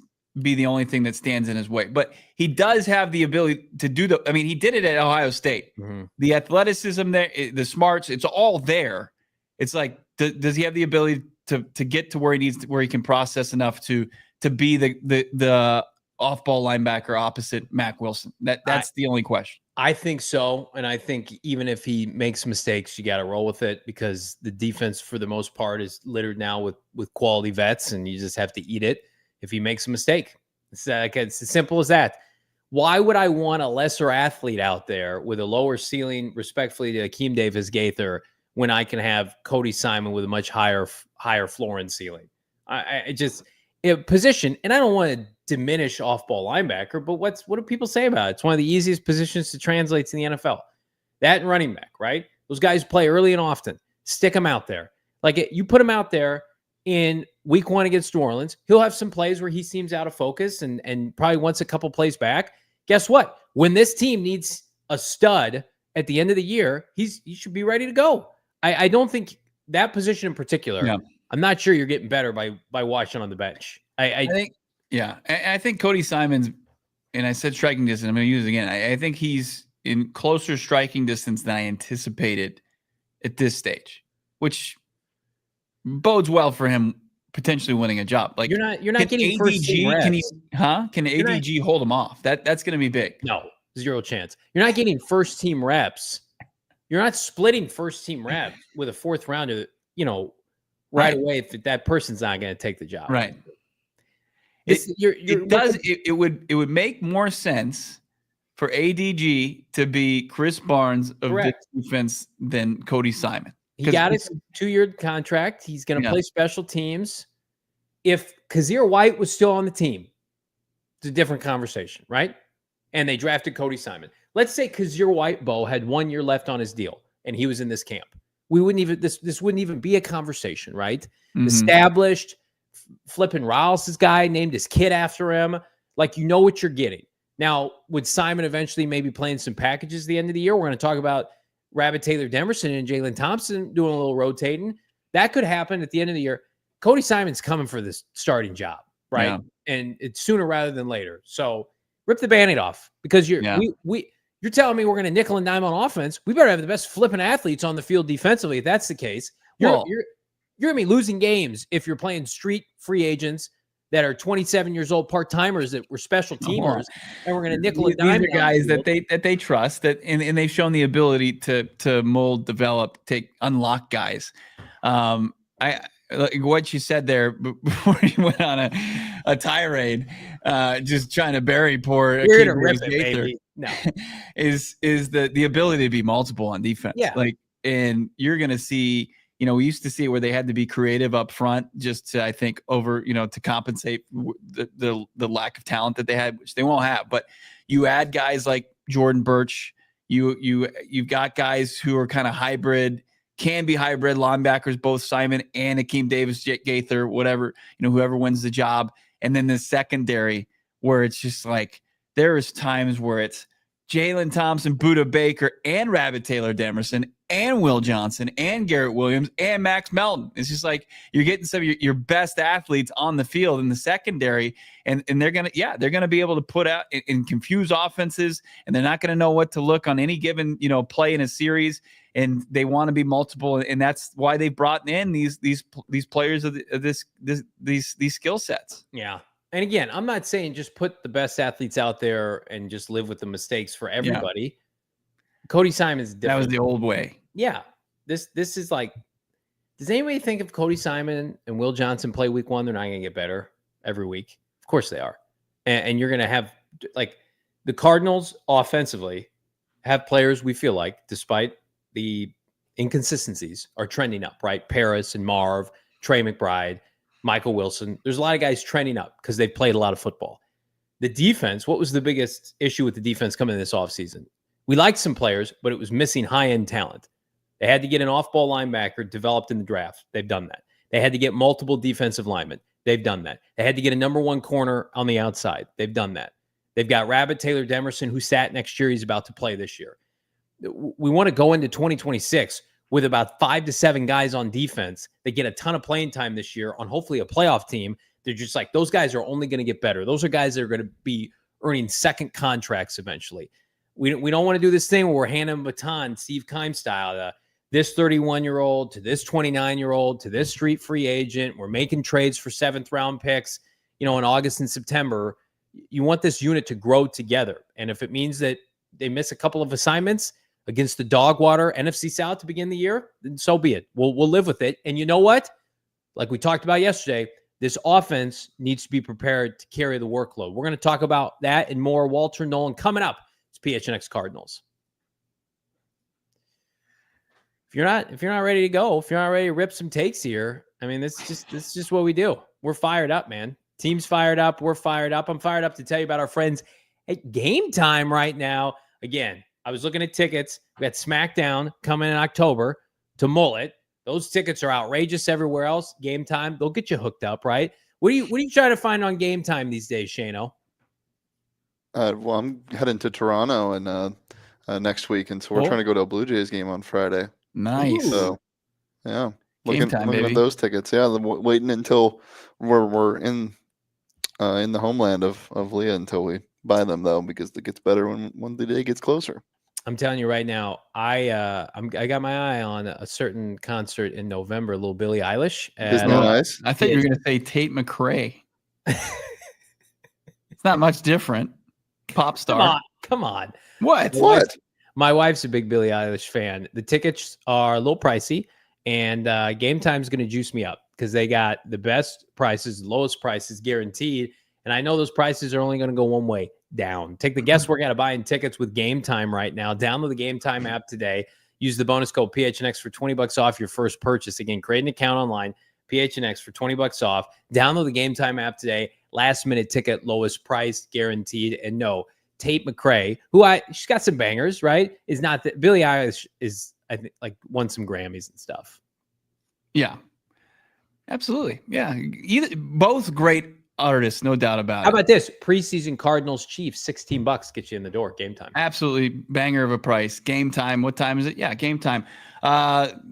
be the only thing that stands in his way. But he does have the ability to do he did it at Ohio State. The athleticism there, the smarts, it's all there. It's like, does he have the ability to get to where he needs, where he can process enough to be the off-ball linebacker opposite Mack Wilson? That's the only question. I think so. And I think even if he makes mistakes, you got to roll with it, because the defense for the most part is littered now with quality vets, and you just have to eat it if he makes a mistake. It's as simple as that. Why would I want a lesser athlete out there with a lower ceiling, respectfully to Akeem Davis-Gaither, when I can have Cody Simon with a much higher floor and ceiling? I just position, and I don't want to diminish off-ball linebacker, but what do people say about it? It's one of the easiest positions to translate to the NFL. That and running back, right? Those guys play early and often. Stick them out there. Like, you put him out there in week 1 against New Orleans, he'll have some plays where he seems out of focus and probably wants a couple plays back. Guess what? When this team needs a stud at the end of the year, he should be ready to go. I don't think that position in particular, I'm not sure you're getting better by watching on the bench. I think, I think Cody Simon's, and I said striking distance, I'm going to use it again. I think he's in closer striking distance than I anticipated at this stage, which bodes well for him potentially winning a job. Like, you're not getting first team reps. Can ADG hold him off? That's going to be big. No, 0 chance. You're not getting first team reps. You're not splitting first team reps with a 4th rounder, right away if that person's not going to take the job. Right. It would make more sense for ADG to be Chris Barnes of the defense than Cody Simon. He got his 2-year contract. He's going to play special teams. If Kazir White was still on the team, it's a different conversation, right? And they drafted Cody Simon. Let's say Kazir White-Bo had 1 year left on his deal, and he was in this camp. We wouldn't even this wouldn't even be a conversation, right? Established, flipping Riles' guy, named his kid after him. Like, you know what you're getting. Now, would Simon eventually maybe playing some packages at the end of the year? We're going to talk about Rabbit Taylor Demerson and Jalen Thompson doing a little rotating. That could happen at the end of the year. Cody Simon's coming for this starting job, right? Yeah. And it's sooner rather than later. So rip the Band-Aid off, because you're telling me we're going to nickel and dime on offense. We better have the best flipping athletes on the field defensively. If that's the case, you're going to be losing games if you're playing street free agents that are 27 years old part-timers that were special teamers, and we're going to nickel and dime. These are guys that they trust, and they've shown the ability to mold, develop, unlock guys. Like what you said there before you went on a tirade, just trying to bury poor Gaither. No, is the ability to be multiple on defense. Yeah, and you're going to see. We used to see where they had to be creative up front just to, I think, to compensate the lack of talent that they had, which they won't have. But you add guys like Jordan Birch. You've got guys who are kind of hybrid, can be hybrid linebackers, both Simon and Akeem Davis-Gaither, whatever, whoever wins the job. And then the secondary, where it's just like, there is times where it's Jalen Thompson, Buda Baker, and Rabbit Taylor Demerson, and Will Johnson, and Garrett Williams, and Max Melton. It's just like you're getting some of your best athletes on the field in the secondary, and they're gonna be able to put out and confuse offenses, and they're not gonna know what to look on any given play in a series, and they want to be multiple, and that's why they brought in these players of these skill sets. Yeah. And again, I'm not saying just put the best athletes out there and just live with the mistakes for everybody. Yeah. Cody Simon's different. That was the old way. Yeah. This is like, does anybody think if Cody Simon and Will Johnson play week 1, they're not going to get better every week? Of course they are. And you're going to have, like, the Cardinals offensively have players we feel like, despite the inconsistencies, are trending up, right? Paris and Marv, Trey McBride, Michael Wilson. There's a lot of guys trending up because they've played a lot of football. The defense, what was the biggest issue with the defense coming in this offseason? We liked some players, but it was missing high-end talent. They had to get an off-ball linebacker developed in the draft. They've done that. They had to get multiple defensive linemen. They've done that. They had to get a number 1 corner on the outside. They've done that. They've got Rabbit Taylor Demerson, who sat next year. He's about to play this year. We want to go into 2026 with about 5 to 7 guys on defense that get a ton of playing time this year on hopefully a playoff team They're just like, those guys are only going to get better. Those are guys that are going to be earning second contracts eventually. We don't want to do this thing where we're handing a baton, Steve Keim style, this 31-year-old to this 29-year-old to this street free agent. We're making trades for 7th-round picks, in August and September. You want this unit to grow together. And if it means that they miss a couple of assignments against the Dogwater NFC South to begin the year, then so be it. We'll live with it. And you know what? Like we talked about yesterday, this offense needs to be prepared to carry the workload. We're going to talk about that and more. Walter Nolen coming up. It's PHNX Cardinals. If you're not ready to go, if you're not ready to rip some takes here, I mean, this is just what we do. We're fired up, man. Team's fired up. We're fired up. I'm fired up to tell you about our friends at Game Time right now. Again, I was looking at tickets. We got SmackDown coming in October to Mullet. Those tickets are outrageous everywhere else. Game Time, they'll get you hooked up, right? What are you trying to find on Game Time these days, Shano? Well, I'm heading to Toronto and next week, and so we're trying to go to a Blue Jays game on Friday. Nice. So, yeah, Game Time, looking baby. at those tickets. Yeah, waiting until we're in the homeland of Leah until we buy them, though, because it gets better when the day gets closer. I'm telling you right now, I got my eye on a certain concert in November, a little Billie Eilish. Isn't that nice? I thought you were going to say Tate McRae. It's not much different. Pop star. Come on. What? My wife's a big Billie Eilish fan. The tickets are a little pricey, and Game Time's going to juice me up because they got the best prices, lowest prices guaranteed. And I know those prices are only going to go one way, down. Take the guesswork out of buying tickets with Game Time right now. Download the Game Time app today. Use the bonus code PHNX for $20 off your first purchase. Again, create an account online, PHNX for $20 off. Download the Game Time app today. Last minute ticket, lowest price guaranteed. And no, Tate McRae, she's got some bangers, right? Is not that Billie Eilish is, I think, like won some Grammys and stuff. Yeah, absolutely. Yeah, both great artists, no doubt about it. How about this preseason Cardinals Chiefs? $16 gets you in the door. Game Time. Absolutely banger of a price. Game Time. What time is it? Yeah, Game Time.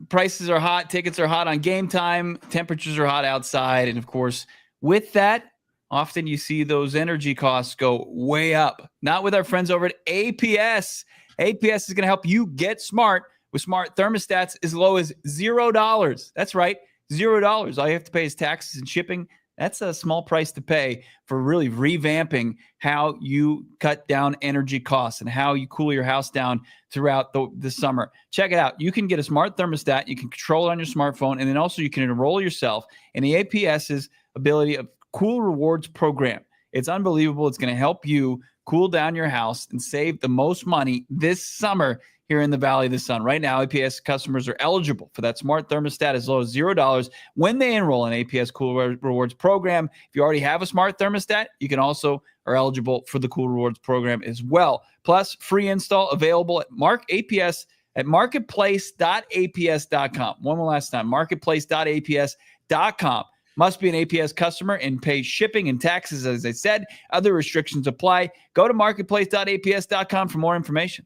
Prices are hot. Tickets are hot on Game Time. Temperatures are hot outside, and of course, with that, often you see those energy costs go way up. Not with our friends over at APS. APS is going to help you get smart with smart thermostats as low as $0. That's right, $0. All you have to pay is taxes and shipping. That's a small price to pay for really revamping how you cut down energy costs and how you cool your house down throughout the summer. Check it out. You can get a smart thermostat. You can control it on your smartphone. And then also you can enroll yourself in the APS's ability of Cool Rewards program. It's unbelievable. It's going to help you cool down your house and save the most money this summer here in the Valley of the Sun. Right now, APS customers are eligible for that smart thermostat as low as $0 when they enroll in APS Cool Rewards program. If you already have a smart thermostat, you can also are eligible for the Cool Rewards program as well. Plus, free install available at marketplace.aps.com. One more last time, marketplace.aps.com. Must be an APS customer and pay shipping and taxes, as I said. Other restrictions apply. Go to marketplace.aps.com for more information.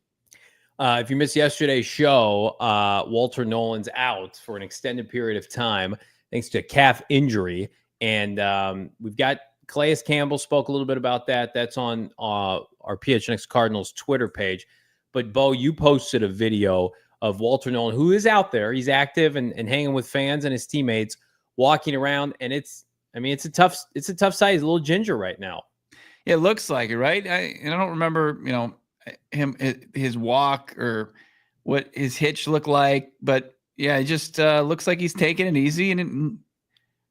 If you missed yesterday's show, Walter Nolen's out for an extended period of time thanks to a calf injury. And we've got Calais Campbell spoke a little bit about that. That's on our PHNX Cardinals Twitter page. But, Bo, you posted a video of Walter Nolen, who is out there. He's active and hanging with fans and his teammates, walking around. And it's a tough sight. He's a little ginger right now. Yeah, it looks like it, right? I don't remember, his walk or what his hitch looked like, but yeah, it just looks like he's taking it easy. And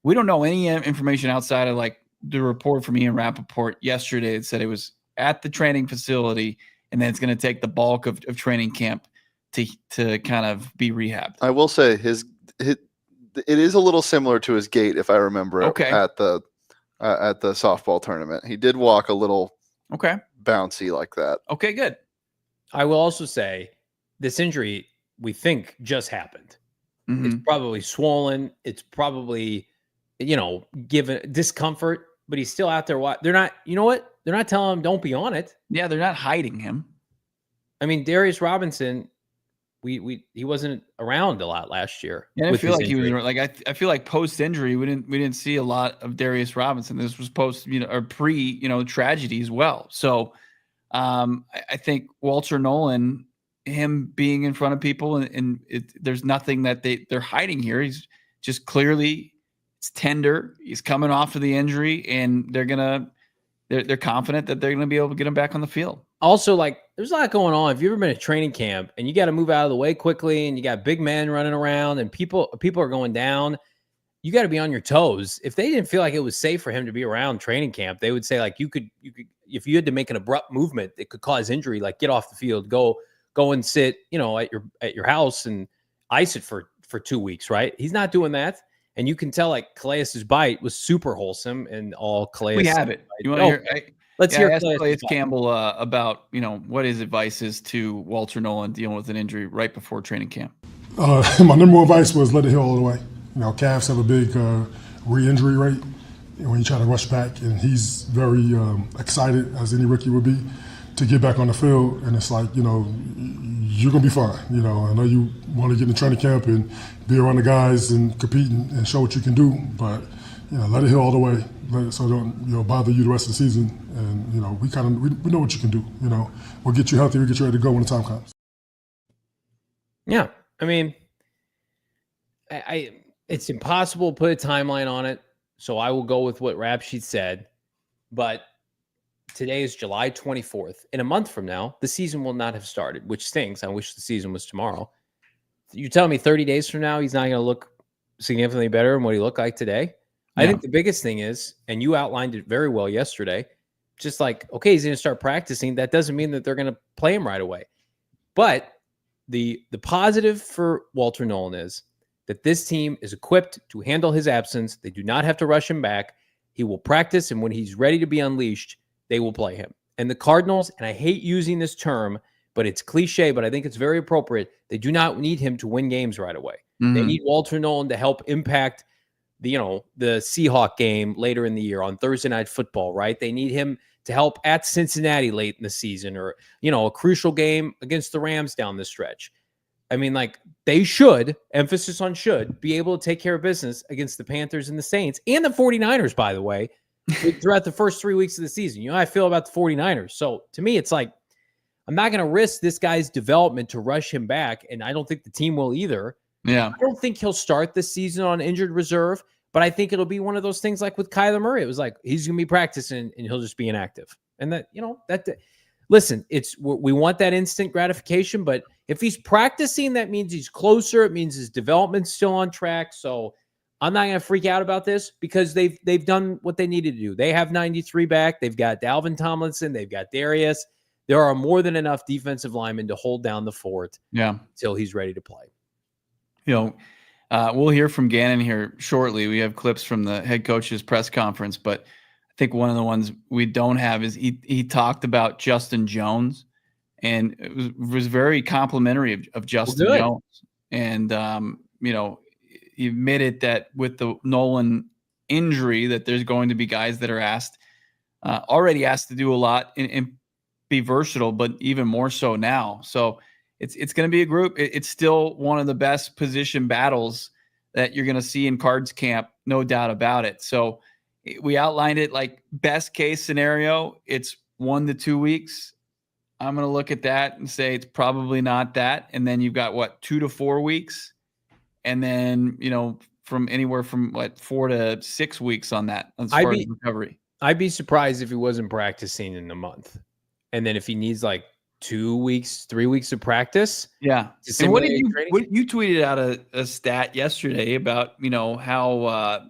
we don't know any information outside of like the report from Ian Rappaport yesterday that said it was at the training facility and then it's going to take the bulk of training camp to kind of be rehabbed. I will say it is a little similar to his gait, if I remember, at the softball tournament. He did walk a little bouncy like that. Okay, good. I will also say this injury we think just happened. Mm-hmm. It's probably swollen. It's probably, given discomfort, but he's still out there. They're not, They're not telling him don't be on it. Yeah, they're not hiding him. I mean, Darius Robinson, he wasn't around a lot last year. And I feel like he was like I feel like post injury we didn't see a lot of Darius Robinson. This was post or pre tragedy as well. So I think Walter Nolen, him being in front of people and there's nothing that they're hiding here. He's just clearly it's tender. He's coming off of the injury, and they're confident that they're gonna be able to get him back on the field. Also, like, there's a lot going on. If you've ever been at training camp and you got to move out of the way quickly and you got big men running around and people are going down, you got to be on your toes. If they didn't feel like it was safe for him to be around training camp, they would say, like, you could if you had to make an abrupt movement that could cause injury, like get off the field, go and sit, at your house and ice it for 2 weeks, right? He's not doing that. And you can tell, like, Calais' bite was super wholesome, and all Calais. We have it. You want to hear? Let's hear Calais Campbell about what his advice is to Walter Nolen dealing with an injury right before training camp. My number one advice was let it heal all the way. Calves have a big re-injury rate when you try to rush back, and he's very excited, as any rookie would be, to get back on the field. And it's like, you're gonna be fine. I know you want to get in training camp and be around the guys and compete and show what you can do, but let it heal all the way, so don't bother you the rest of the season. And we know what you can do. We'll get you healthy, we'll get you ready to go when the time comes. Yeah, I mean, it's impossible to put a timeline on it, so I will go with what Rap Sheet said. But today is July 24th. In a month from now, the season will not have started, which stinks. I wish the season was tomorrow. You tell me 30 days from now he's not going to look significantly better than what he looked like today? Yeah. I think the biggest thing is, and you outlined it very well yesterday, just like, okay, he's going to start practicing. That doesn't mean that they're going to play him right away. But the positive for Walter Nolen is that this team is equipped to handle his absence. They do not have to rush him back. He will practice, and when he's ready to be unleashed, they will play him. And the Cardinals, and I hate using this term, but it's cliche, but I think it's very appropriate. They do not need him to win games right away. Mm-hmm. They need Walter Nolen to help impact the Seahawk game later in the year on Thursday Night Football, right? They need him to help at Cincinnati late in the season, or, a crucial game against the Rams down the stretch. I mean, like, they should, emphasis on should, be able to take care of business against the Panthers and the Saints and the 49ers, by the way, throughout the first 3 weeks of the season. You know how I feel about the 49ers. So to me, it's like, I'm not going to risk this guy's development to rush him back, and I don't think the team will either. Yeah. I don't think he'll start this season on injured reserve, but I think it'll be one of those things like with Kyler Murray. It was like, he's going to be practicing and he'll just be inactive. And listen, we want that instant gratification, but if he's practicing, that means he's closer. It means his development's still on track. So I'm not going to freak out about this, because they've done what they needed to do. They have 93 back. They've got Dalvin Tomlinson. They've got Darius. There are more than enough defensive linemen to hold down the fort until he's ready to play. We'll hear from Gannon here shortly. We have clips from the head coach's press conference, but I think one of the ones we don't have is he talked about Justin Jones, and it was very complimentary of Justin Jones. And, he admitted that with the Nolen injury, that there's going to be guys that are already asked to do a lot and be versatile, but even more so now. So it's going to be a group. It's still one of the best position battles that you're going to see in Cards camp, no doubt about it. So we outlined it like best case scenario, it's 1 to 2 weeks. I'm going to look at that and say it's probably not that. And then you've got 2 to 4 weeks. And then, from anywhere from 4 to 6 weeks on that as far as recovery. I'd be surprised if he wasn't practicing in a month. And then if he needs 2 weeks, 3 weeks of practice. Yeah. And what you tweeted out a stat yesterday about, how,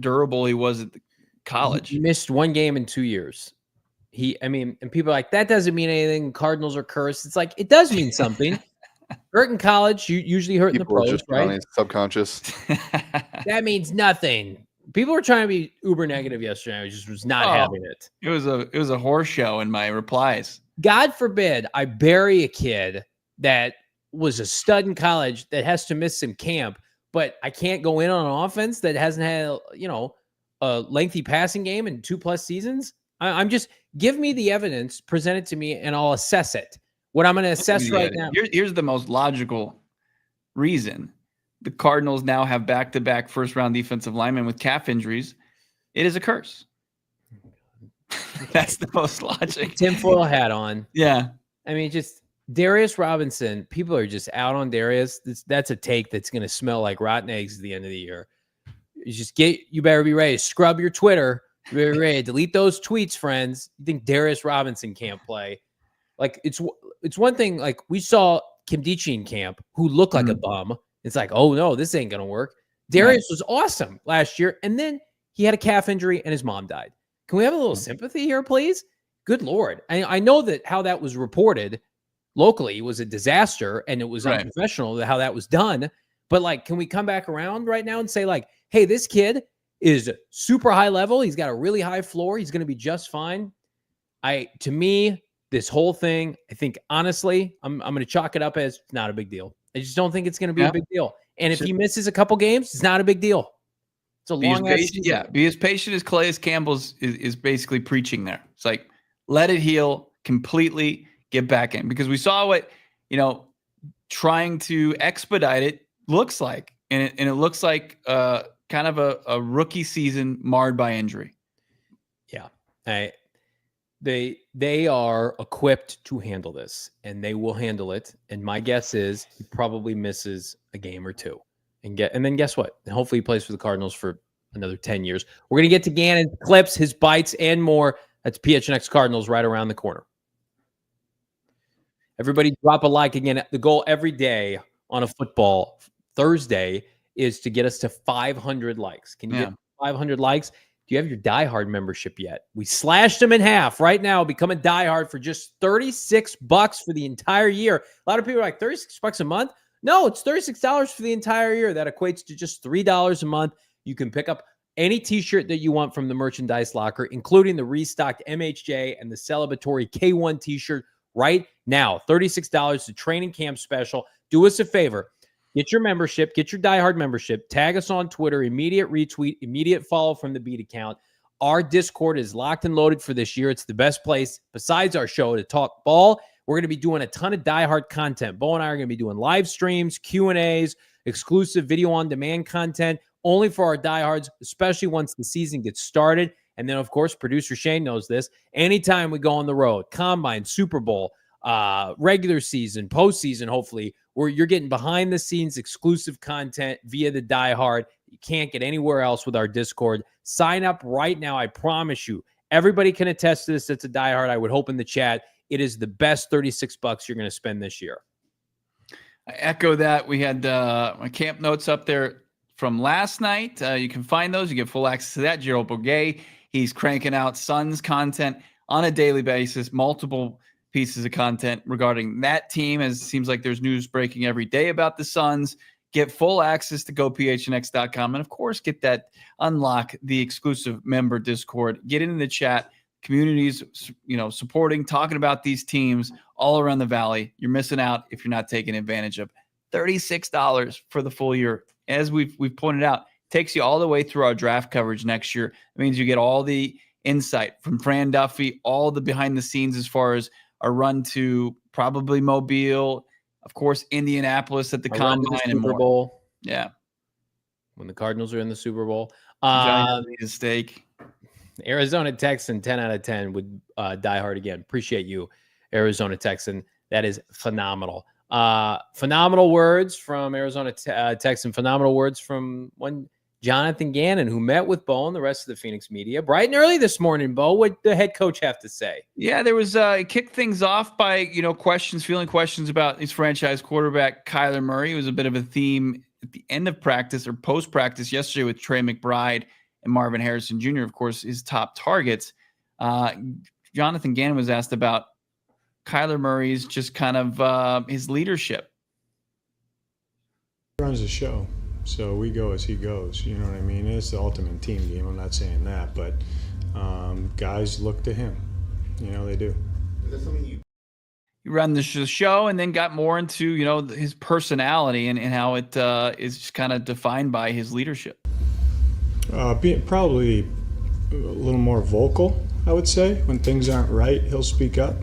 durable he was at the college. He missed 1 game in 2 years. And people are like, that doesn't mean anything. Cardinals are cursed. It's like, it does mean something. Hurt in college, you usually hurt people in the pros, right? Subconscious. That means nothing. People were trying to be uber negative yesterday. I just was not having it. It was a horse show in my replies. God forbid I bury a kid that was a stud in college that has to miss some camp, but I can't go in on an offense that hasn't had, a lengthy passing game in 2+ seasons. I'm just, give me the evidence, present it to me, and I'll assess it. What I'm going to assess right now. Here's the most logical reason. The Cardinals now have back-to-back first-round defensive linemen with calf injuries. It is a curse. That's the most logic. Tinfoil hat on. Yeah. I mean, just Darius Robinson. People are just out on Darius. That's a take that's going to smell like rotten eggs at the end of the year. You better be ready to scrub your Twitter. You better be ready to delete those tweets, friends. You think Darius Robinson can't play? Like, it's one thing. Like, we saw Kim Dichie in camp, who looked like a bum. It's like, oh no, this ain't gonna work. Darius was awesome last year, and then he had a calf injury and his mom died. Can we have a little sympathy here, please? Good Lord. I know that how that was reported locally was a disaster and it was unprofessional how that was done. But like, can we come back around right now and say like, hey, this kid is super high level. He's got a really high floor. He's going to be just fine. To me, this whole thing, I think, honestly, I'm going to chalk it up as not a big deal. I just don't think it's going to be a big deal. And if he misses a couple games, it's not a big deal. It's a long ass season. Yeah, be as patient as Calais Campbell is basically preaching there. It's like, let it heal completely, get back in. Because we saw what, trying to expedite it looks like. And it looks like kind of a rookie season marred by injury. Yeah. They are equipped to handle this, and they will handle it. And my guess is he probably misses a game or two, and then guess what? And hopefully he plays for the Cardinals for another 10 years. We're gonna get to Gannon clips, his bites, and more. That's PHNX Cardinals right around the corner. Everybody, drop a like again. The goal every day on a football Thursday is to get us to 500 likes. Can you get 500 likes? Do you have your Die Hard membership yet? We slashed them in half right now. Become a Die Hard for just $36 for the entire year. A lot of people are like, $36 a month? No, it's $36 for the entire year. That equates to just $3 a month. You can pick up any t-shirt that you want from the merchandise locker, including the restocked MHJ and the celebratory K1 t-shirt right now. $36, the training camp special. Do us a favor. Get your membership, get your Die Hard membership, tag us on Twitter, immediate retweet, immediate follow from the Beat account. Our Discord is locked and loaded for this year. It's the best place besides our show to talk ball. We're going to be doing a ton of Die Hard content. Bo and I are going to be doing live streams, Q&As, exclusive video on demand content, only for our diehards, especially once the season gets started. And then, of course, producer Shane knows this. Anytime we go on the road, Combine, Super Bowl, regular season, postseason, hopefully, where you're getting behind the scenes exclusive content via the Die Hard. You can't get anywhere else with our Discord. Sign up right now. I promise you. Everybody can attest to this. It's a Die Hard. I would hope in the chat. It is the best $36 you're going to spend this year. I echo that. We had my camp notes up there from last night. You can find those. You get full access to that. Gerald Bourget, he's cranking out Suns content on a daily basis, multiple pieces of content regarding that team, as it seems like there's news breaking every day about the Suns. Get full access to gophnx.com. And of course, unlock the exclusive member Discord, get into the chat, communities, supporting, talking about these teams all around the Valley. You're missing out if you're not taking advantage of $36 for the full year. As we've pointed out, takes you all the way through our draft coverage next year. It means you get all the insight from Fran Duffy, all the behind the scenes as far as a run to probably Mobile, of course, Indianapolis at the Combine and more. Bowl. Yeah. When the Cardinals are in the Super Bowl. A steak. Arizona Texan, 10 out of 10 would Die Hard again. Appreciate you, Arizona Texan. That is phenomenal. Phenomenal words from Arizona Texan. Phenomenal words from one Jonathan Gannon, who met with Bo and the rest of the Phoenix media bright and early this morning. Bo, what did the head coach have to say? Yeah, there was kicked things off by fielding questions about his franchise quarterback Kyler Murray. It was a bit of a theme at the end of practice or post practice yesterday with Trey McBride and Marvin Harrison Jr., of course, his top targets. Jonathan Gannon was asked about Kyler Murray's just kind of his leadership. He runs the show. So we go as he goes, you know what I mean? It's the ultimate team game. I'm not saying that, but guys look to him. They do. Is that something you ran the show and then got more into, his personality and how it is just kind of defined by his leadership? Being probably a little more vocal, I would say. When things aren't right, he'll speak up.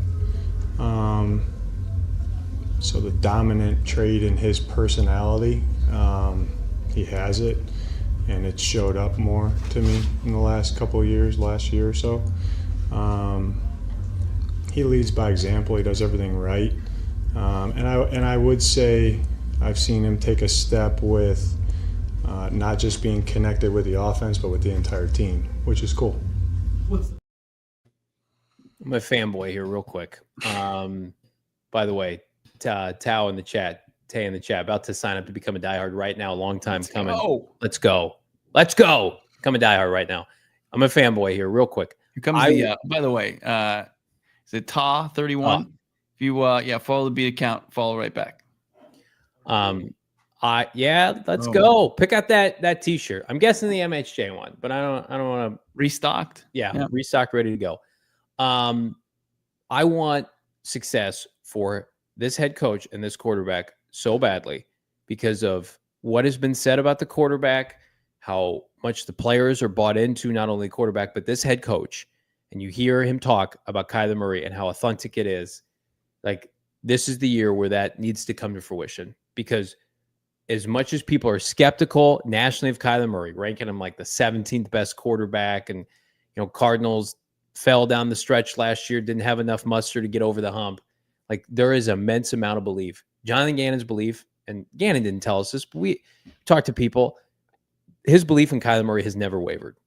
So the dominant trait in his personality, he has it, and it showed up more to me in the last couple of years, last year or so. He leads by example. He does everything right, and I would say I've seen him take a step with not just being connected with the offense, but with the entire team, which is cool. I'm a fanboy here real quick. By the way, Tao in the chat, Tay in the chat, about to sign up to become a diehard right now. Long time coming. Let's go. Let's go. Become a diehard right now. I'm a fanboy here real quick. Here comes by the way, is it Ta31? If you follow the beat account, follow right back. Let's go. Pick out that t-shirt. I'm guessing the MHJ one, but I don't want to restocked. Yeah, restocked, ready to go. I want success for this head coach and this quarterback so badly because of what has been said about the quarterback, how much the players are bought into not only quarterback, but this head coach. And you hear him talk about Kyler Murray and how authentic it is. Like, this is the year where that needs to come to fruition, because as much as people are skeptical nationally of Kyler Murray, ranking him like the 17th best quarterback, and, Cardinals fell down the stretch last year, didn't have enough muster to get over the hump. Like, there is immense amount of belief. Jonathan Gannon's belief, and Gannon didn't tell us this, but we talked to people, his belief in Kyler Murray has never wavered.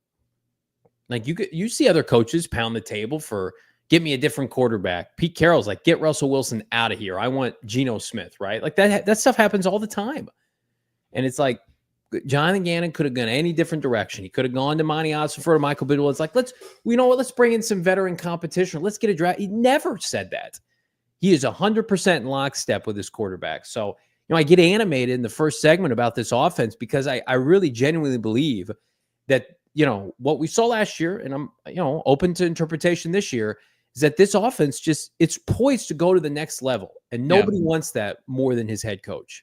Like, you see other coaches pound the table for, get me a different quarterback. Pete Carroll's like, get Russell Wilson out of here. I want Geno Smith, right? Like, that stuff happens all the time. And it's like, Jonathan Gannon could have gone any different direction. He could have gone to Monty Ossenford or Michael Bidwell. It's like, let's bring in some veteran competition. Let's get a draft. He never said that. He is 100% in lockstep with his quarterback. So, I get animated in the first segment about this offense because I really genuinely believe that, what we saw last year, and I'm, open to interpretation this year, is that this offense it's poised to go to the next level. And nobody wants that more than his head coach.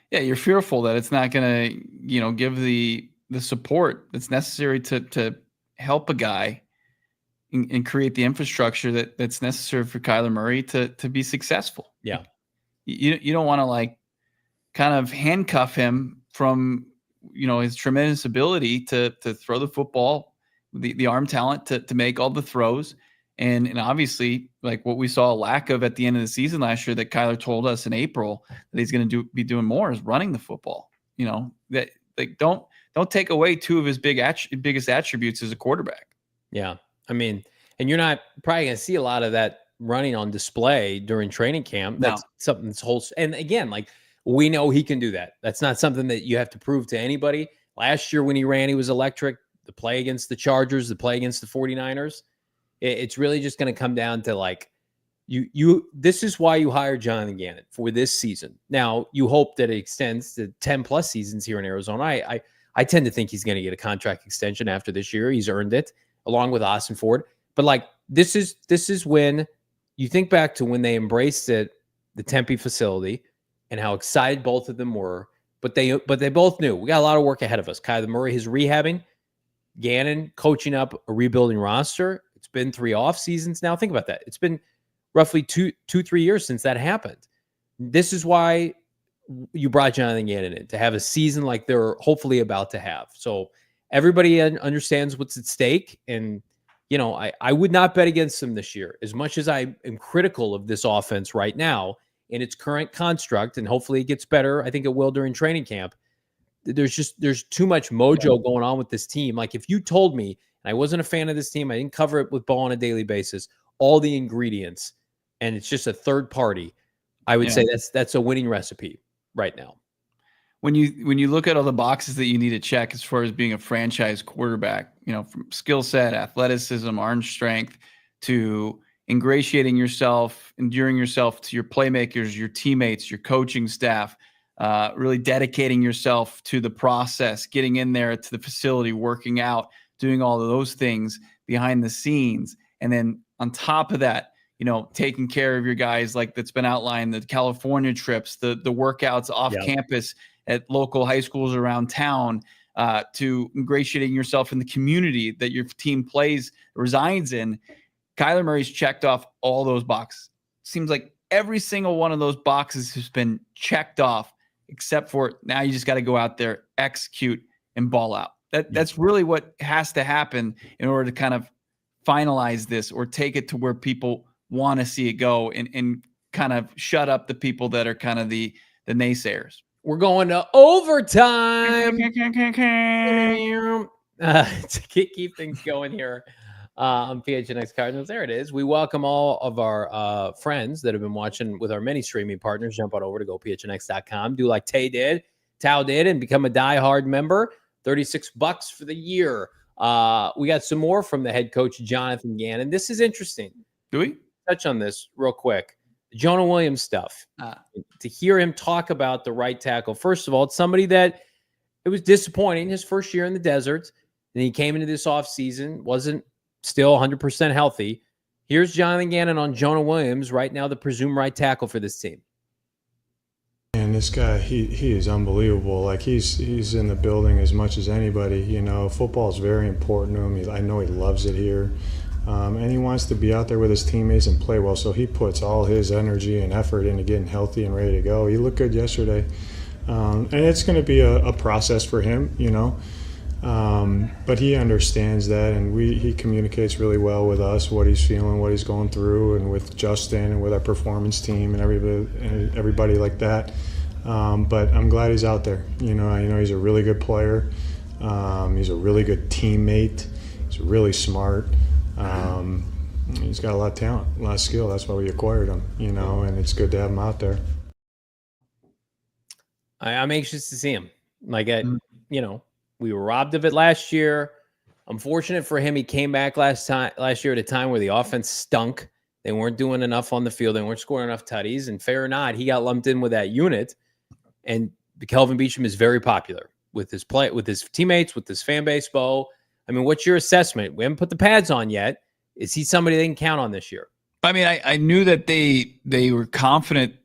Yeah, you're fearful that it's not going to, give the support that's necessary to help a guy and create the infrastructure that's necessary for Kyler Murray to be successful. Yeah. You don't want to kind of handcuff him from, his tremendous ability to throw the football, the arm talent to make all the throws. And obviously, like what we saw a lack of at the end of the season last year, that Kyler told us in April that he's going to be doing more, is running the football. That don't take away two of his biggest attributes as a quarterback. Yeah, I mean, and you're not probably going to see a lot of that running on display during training camp. That's something that's whole. And again, we know he can do that. That's not something that you have to prove to anybody. Last year when he ran, he was electric. The play against the Chargers, the play against the 49ers. It's really just going to come down to this is why you hired Jonathan Gannon for this season. Now, you hope that it extends to 10 plus seasons here in Arizona. I tend to think he's going to get a contract extension after this year. He's earned it along with Ossenford. But this is when you think back to when they embraced the Tempe facility and how excited both of them were. But they both knew we got a lot of work ahead of us. Kyler Murray is rehabbing, Gannon coaching up a rebuilding roster. It's been 3 off seasons now. Think about that. It's been roughly 2-3 years since that happened. This is why you brought Jonathan Gannon in, to have a season like they're hopefully about to have. So everybody understands what's at stake. And, I would not bet against them this year. As much as I am critical of this offense right now in its current construct, and hopefully it gets better. I think it will during training camp. There's too much mojo going on with this team. Like, if you told me, I wasn't a fan of this team, I didn't cover it with ball on a daily basis, all the ingredients, and it's just a third party, I would say that's a winning recipe right now. When you look at all the boxes that you need to check as far as being a franchise quarterback, from skill set, athleticism, arm strength, to ingratiating yourself, endearing yourself to your playmakers, your teammates, your coaching staff, really dedicating yourself to the process, getting in there to the facility, working out, doing all of those things behind the scenes. And then on top of that, taking care of your guys, like that's been outlined, the California trips, the workouts off campus at local high schools around town, to ingratiating yourself in the community that your team resides in. Kyler Murray's checked off all those boxes. Seems like every single one of those boxes has been checked off, except for now you just got to go out there, execute, and ball out. That's really what has to happen in order to kind of finalize this or take it to where people want to see it go and kind of shut up the people that are kind of the naysayers. We're going to overtime to keep things going here on PHNX Cardinals. There it is. We welcome all of our friends that have been watching with our many streaming partners. Jump on over to gophnx.com. Do like Tao did, and become a diehard member. $36 for the year. We got some more from the head coach, Jonathan Gannon. This is interesting. Do we touch on this real quick? Jonah Williams stuff. To hear him talk about the right tackle. First of all, it's somebody that it was disappointing his first year in the desert. And he came into this offseason, wasn't still 100% healthy. Here's Jonathan Gannon on Jonah Williams, right now the presumed right tackle for this team. And this guy, he is unbelievable. Like he's in the building as much as anybody. You know, football is very important to him. I know he loves it here. And he wants to be out there with his teammates and play well. So he puts all his energy and effort into getting healthy and ready to go. He looked good yesterday. And it's going to be a process for him, you know. But he understands that, and he communicates really well with us, what he's feeling, what he's going through, and with Justin and with our performance team and everybody like that. But I'm glad he's out there. You know he's a really good player. He's a really good teammate. He's really smart. He's got a lot of talent, a lot of skill. That's why we acquired him, you know, and it's good to have him out there. I'm anxious to see him. You know, we were robbed of it last year. Unfortunate for him, he came back last year at a time where the offense stunk. They weren't doing enough on the field. They weren't scoring enough tutties. And fair or not, he got lumped in with that unit. And Kelvin Beachum is very popular with his play, with his teammates, with his fan base. Bo, I mean, what's your assessment? We haven't put the pads on yet. Is he somebody they can count on this year? I mean, I knew that they were confident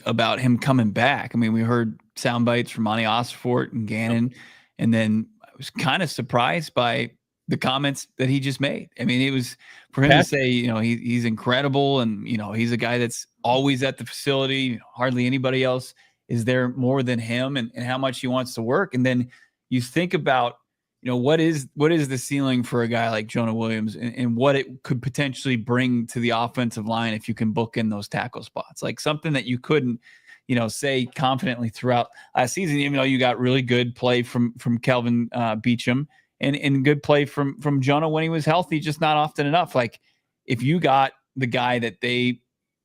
about him coming back. I mean, we heard sound bites from Monty Osfort and Gannon, and then I was kind of surprised by the comments that he just made. I mean, it was for him to say, you know, he's incredible, and you know, he's a guy that's always at the facility. Hardly anybody else is there more than him, and how much he wants to work. And then you think about, you know, what is the ceiling for a guy like Jonah Williams, and what it could potentially bring to the offensive line if you can book in those tackle spots, like something that you couldn't, you know, say confidently throughout last season. Even though you got really good play from Kelvin Beachum and good play from Jonah when he was healthy, just not often enough. Like if you got the guy that they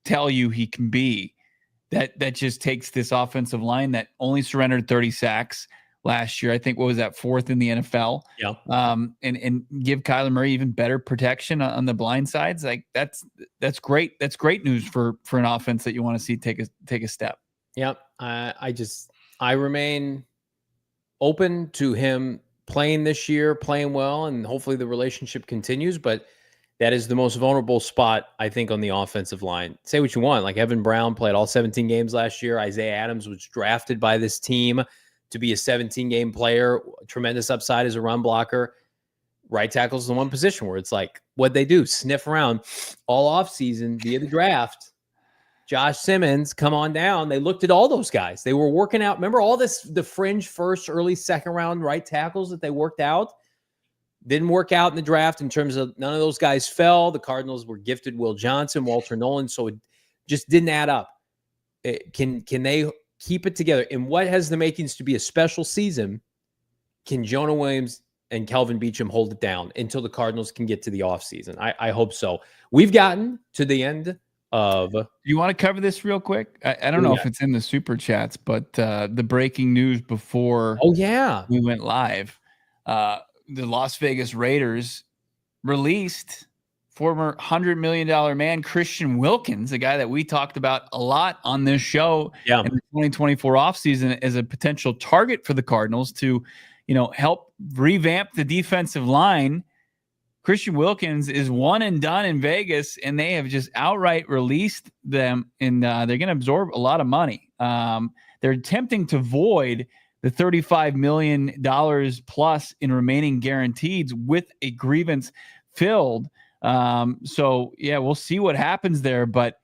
tell you he can be, that just takes this offensive line that only surrendered 30 sacks last year. I think, what was that, 4th in the NFL? Yeah. And give Kyler Murray even better protection on the blind sides. Like that's great. That's great news for an offense that you want to see take a step. Yep. I remain open to him playing this year, playing well, and hopefully the relationship continues. But that is the most vulnerable spot, I think, on the offensive line. Say what you want. Like Evan Brown played all 17 games last year. Isaiah Adams was drafted by this team to be a 17-game player, tremendous upside as a run blocker. Right tackle is the one position where it's like, what'd they do? Sniff around all offseason via the draft. Josh Simmons, come on down. They looked at all those guys. They were working out. Remember all the fringe first, early second round right tackles that they worked out? Didn't work out in the draft in terms of none of those guys fell. The Cardinals were gifted Will Johnson, Walter Nolen, so it just didn't add up. Can they keep it together? And what has the makings to be a special season? Can Jonah Williams and Kelvin Beachum hold it down until the Cardinals can get to the offseason? I hope so. We've gotten to the end of... You want to cover this real quick? I don't know if it's in the super chats, but the breaking news before we went live, the Las Vegas Raiders released former $100 million man Christian Wilkins, a guy that we talked about a lot on this show in the 2024 offseason as a potential target for the Cardinals to, you know, help revamp the defensive line. Christian Wilkins is one and done in Vegas, and they have just outright released them, and they're going to absorb a lot of money. They're attempting to void the $35 million plus in remaining guarantees with a grievance filled. So, yeah, we'll see what happens there. But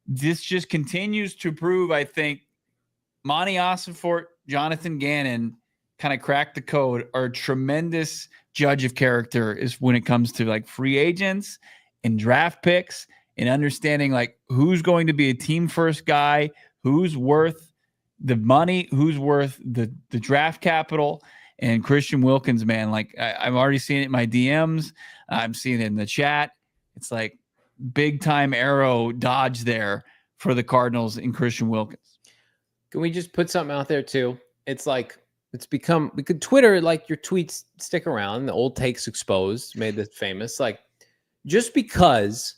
this just continues to prove, I think, Monty Ossenfort, Jonathan Gannon kind of cracked the code, are a tremendous judge of character is when it comes to like free agents and draft picks and understanding like who's going to be a team first guy, who's worth the money, who's worth the draft capital. And Christian Wilkins, man, like I've already seen it in my DMs. I'm seeing it in the chat. It's like big time arrow dodge there for the Cardinals in Christian Wilkins. Can we just put something out there too? It's like, it's become, because Twitter, like your tweets stick around. The old takes exposed made this famous. Like, just because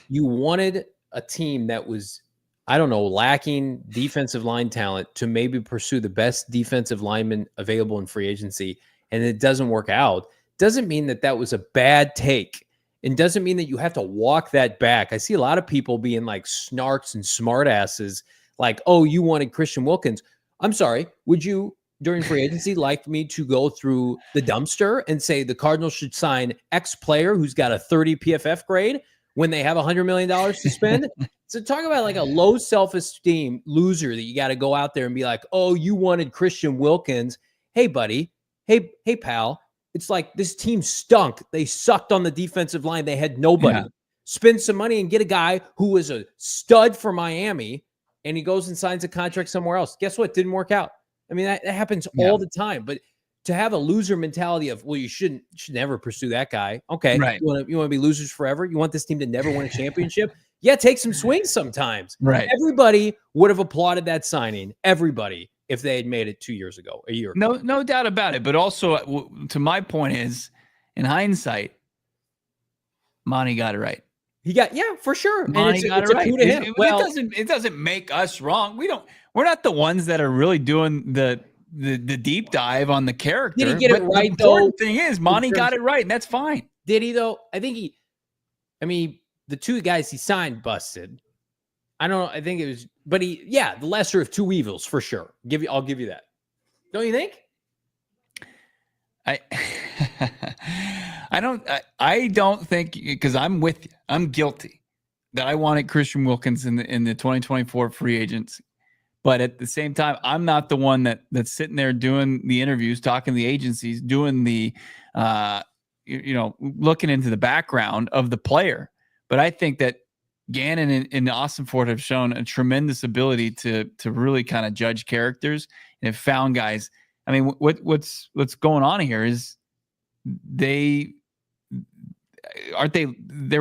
you wanted a team that was, I don't know, lacking defensive line talent to maybe pursue the best defensive lineman available in free agency, and it doesn't work out, doesn't mean that that was a bad take. And doesn't mean that you have to walk that back. I see a lot of people being like snarks and smartasses, like, oh, you wanted Christian Wilkins. I'm sorry. Would you, during free agency, like me to go through the dumpster and say the Cardinals should sign X player who's got a 30 PFF grade when they have $100 million to spend? So talk about like a low self-esteem loser that you got to go out there and be like, oh, you wanted Christian Wilkins. Hey, buddy. Hey, pal. It's like this team stunk. They sucked on the defensive line. They had nobody. Yeah. Spend some money and get a guy who was a stud for Miami, and he goes and signs a contract somewhere else. Guess what? Didn't work out. I mean, that happens all the time. But to have a loser mentality of, well, you should never pursue that guy. Okay, right. You want to be losers forever? You want this team to never win a championship? Yeah, take some swings sometimes. Right. Everybody would have applauded that signing. Everybody. If they had made it 2 years ago, a year ago. No doubt about it. But also, to my point is, in hindsight, Monty got it right. He got, yeah, for sure. Monty got it right. It doesn't make us wrong. We're not the ones that are really doing the deep dive on the character. Did he get it right the though? The important thing is, Monty got it right, and that's fine. Did he though? I think the two guys he signed busted. I don't know. I think it was, but the lesser of two evils for sure. I'll give you that. Don't you think? I don't think, because I'm with you. I'm guilty that I wanted Christian Wilkins in the 2024 free agency. But at the same time, I'm not the one that's sitting there doing the interviews, talking to the agencies, doing the, looking into the background of the player. But I think that Gannon and Ossenfort have shown a tremendous ability to really kind of judge characters and have found guys. I mean, what's going on here is there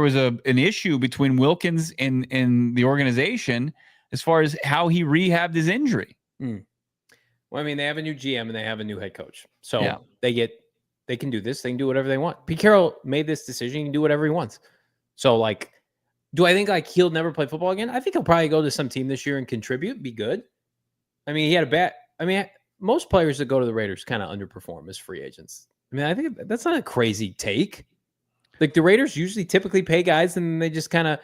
was an issue between Wilkins and the organization as far as how he rehabbed his injury. Well, I mean, they have a new GM and they have a new head coach. So they can do this. They can do whatever they want. Pete Carroll made this decision. He can do whatever he wants. So like, do I think like he'll never play football again? I think he'll probably go to some team this year and contribute, be good. I mean, he had most players that go to the Raiders kind of underperform as free agents. I mean, I think that's not a crazy take. Like the Raiders usually typically pay guys and they just kind of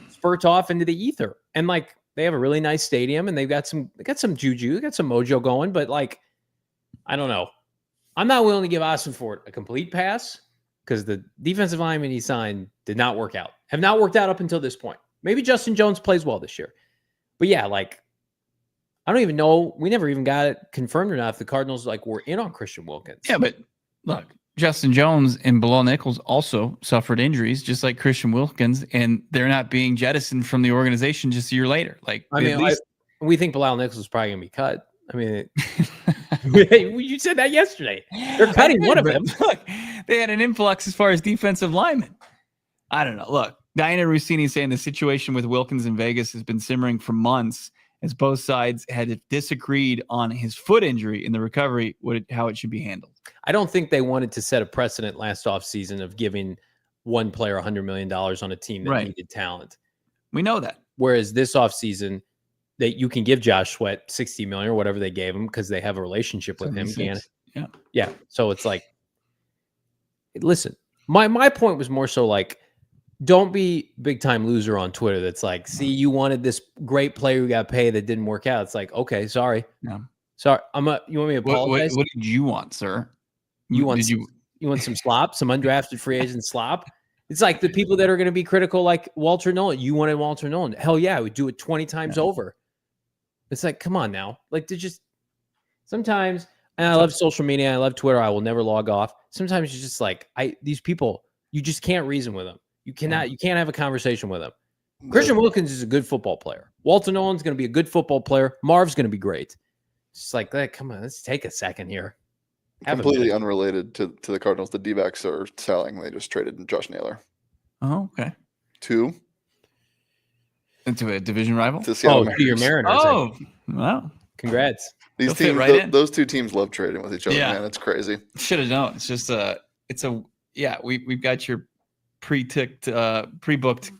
spurt off into the ether. And like they have a really nice stadium and they got some juju, they got some mojo going, but like, I don't know. I'm not willing to give Ossenfort a complete pass because the defensive lineman he signed did not work out. Have not worked out up until this point. Maybe Justin Jones plays well this year. But yeah, like, I don't even know. We never even got it confirmed or not if the Cardinals like were in on Christian Wilkins. Yeah, but look, Justin Jones and Bilal Nichols also suffered injuries just like Christian Wilkins, and they're not being jettisoned from the organization just a year later. Like, I mean, we think Bilal Nichols is probably going to be cut. I mean, you said that yesterday. They're cutting one of them. Look, they had an influx as far as defensive linemen. I don't know. Look, Diana Rossini saying the situation with Wilkins in Vegas has been simmering for months as both sides had disagreed on his foot injury and the recovery, how it should be handled. I don't think they wanted to set a precedent last offseason of giving one player $100 million on a team that needed talent. We know that. Whereas this offseason, that you can give Josh Sweat $60 million or whatever they gave him because they have a relationship with him. Yeah. So it's like, listen, my point was more so like, don't be big time loser on Twitter. That's like, see, you wanted this great player who got paid that didn't work out. It's like, okay, sorry. Yeah. Sorry. You want me to apologize? What did you want, sir? You want some slop, some undrafted free agent slop. It's like the people that are going to be critical, like Walter Nolen. You wanted Walter Nolen. Hell yeah, I would do it 20 times over. It's like, come on now. Like, to just sometimes, and I love social media. I love Twitter. I will never log off. Sometimes you're just like, these people, you just can't reason with them. You can't have a conversation with them. Christian Wilkins is a good football player. Walter Nolen's going to be a good football player. Marv's going to be great. It's just like, come on, let's take a second here. Completely unrelated to the Cardinals. The D-backs are selling. They just traded Josh Naylor. Oh, okay. Into a division rival? To Seattle Mariners. To your Mariners. Oh, wow. Congrats. These teams, those two teams love trading with each other, man. It's crazy. Should have known. It's just we've got your pre-booked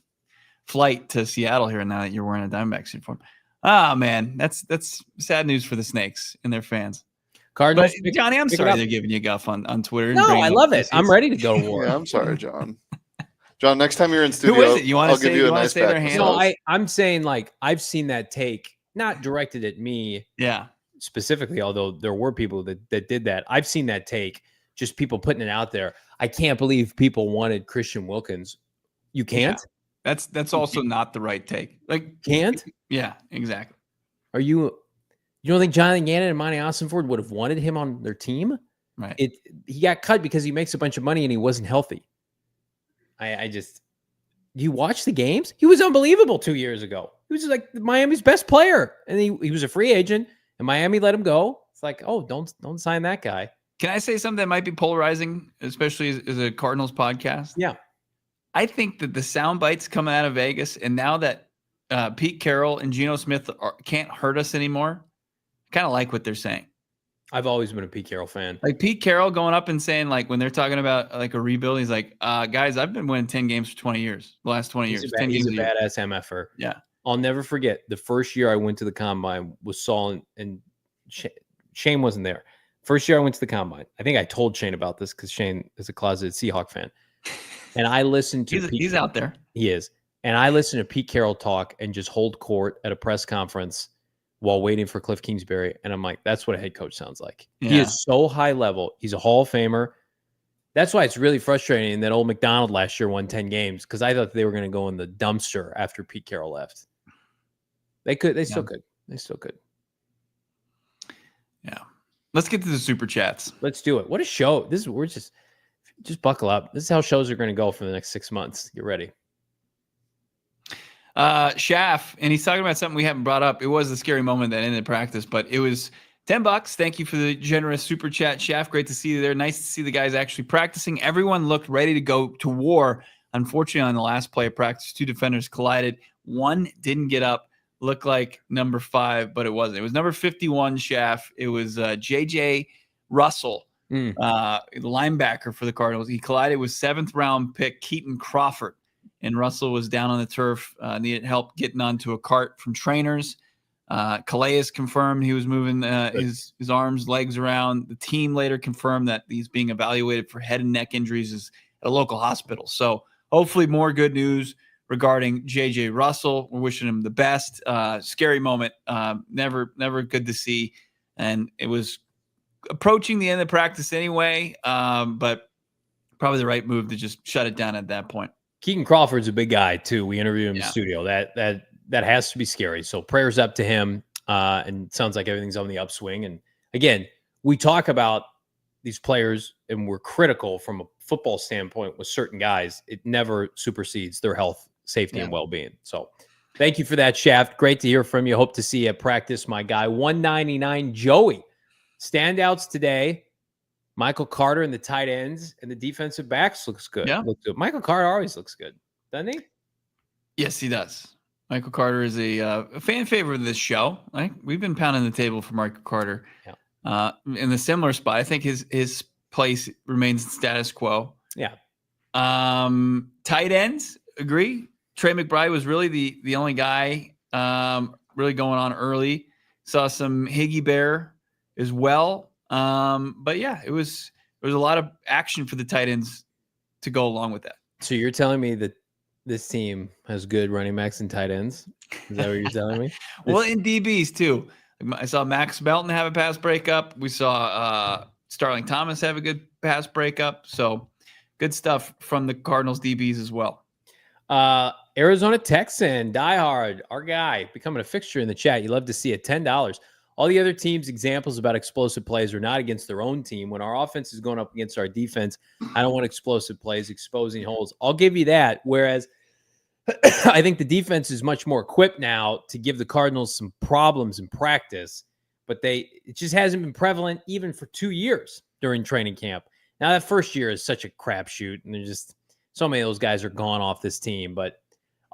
flight to Seattle here now that you're wearing a Diamondbacks uniform. Ah, man, that's sad news for the Snakes and their fans. Cardinals. But, Johnny, I'm sorry they're giving you guff on Twitter. No, I love it. I'm ready to go to war. Yeah, I'm sorry, John. John, next time you're in studio, who is it? I'll give you a nice pack. No, I'm saying, like, I've seen that take, not directed at me specifically, although there were people that did that. I've seen that take, just people putting it out there. I can't believe people wanted Christian Wilkins. You can't? Yeah. That's also not the right take. Like, can't? Yeah, exactly. You don't think Jonathan Gannon and Monty Ossenford would have wanted him on their team? Right. He got cut because he makes a bunch of money and he wasn't healthy. You watch the games? He was unbelievable 2 years ago. He was like Miami's best player. And he was a free agent and Miami let him go. It's like, oh, don't sign that guy. Can I say something that might be polarizing, especially as a Cardinals podcast? Yeah. I think that the sound bites coming out of Vegas, and now that Pete Carroll and Geno Smith can't hurt us anymore, I kind of like what they're saying. I've always been a Pete Carroll fan. Like Pete Carroll going up and saying, like, when they're talking about like a rebuild, he's like, guys, I've been winning 10 games for 20 years, the last 20 years. He's a badass MFer. Yeah. I'll never forget the first year I went to the Combine was Saul and Shane wasn't there. First year I went to the Combine. I think I told Shane about this because Shane is a closeted Seahawk fan. And I listened to he's out there. He is. And I listened to Pete Carroll talk and just hold court at a press conference while waiting for Cliff Kingsbury. And I'm like, that's what a head coach sounds like. Yeah. He is so high level. He's a Hall of Famer. That's why it's really frustrating that old McDonald last year won 10 games because I thought they were going to go in the dumpster after Pete Carroll left. They still could. They still could. Yeah. Let's get to the super chats. Let's do it. What a show. We're just buckle up. This is how shows are going to go for the next 6 months. Get ready. Schaff, and he's talking about something we haven't brought up. It was a scary moment that ended practice, but it was $10. Thank you for the generous super chat, Schaff. Great to see you there. Nice to see the guys actually practicing. Everyone looked ready to go to war. Unfortunately, on the last play of practice, two defenders collided. One didn't get up. Looked like number 5, but it wasn't. It was number 51, Schaff. It was J.J. Russell, the linebacker for the Cardinals. He collided with 7th-round pick Keaton Crawford, and Russell was down on the turf, needed help getting onto a cart from trainers. Calais confirmed he was moving his arms, legs around. The team later confirmed that he's being evaluated for head and neck injuries at a local hospital. So hopefully more good news regarding J.J. Russell. We're wishing him the best. Scary moment. Never good to see. And it was approaching the end of practice anyway, but probably the right move to just shut it down at that point. Keaton Crawford's a big guy too. We interviewed him in the studio. That has to be scary. So prayers up to him. And it sounds like everything's on the upswing. And again, we talk about these players and we're critical from a football standpoint with certain guys. It never supersedes their health, safety, and well-being. So thank you for that, Shaft. Great to hear from you. Hope to see you at practice, my guy. 199 Joey. Standouts today. Michael Carter and the tight ends and the defensive backs looks good. Yeah. Looks good. Michael Carter always looks good, doesn't he? Yes, he does. Michael Carter is a fan favorite of this show. Right? We've been pounding the table for Michael Carter in a similar spot. I think his place remains status quo. Yeah. Tight ends, agree. Trey McBride was really the only guy really going on early. Saw some Higgy Bear as well. But yeah, there was a lot of action for the tight ends to go along with that. So you're telling me that this team has good running backs and tight ends? Is that what you're telling me? Well, in DBs too. I saw Max Melton have a pass breakup. We saw Starling Thomas have a good pass breakup. So good stuff from the Cardinals DBs as well. Arizona Texan, diehard, our guy, becoming a fixture in the chat. You love to see it. $10. All the other teams' examples about explosive plays are not against their own team. When our offense is going up against our defense, I don't want explosive plays, exposing holes. I'll give you that. Whereas I think the defense is much more equipped now to give the Cardinals some problems in practice, but it just hasn't been prevalent even for 2 years during training camp. Now, that first year is such a crapshoot, and there's just so many of those guys are gone off this team. But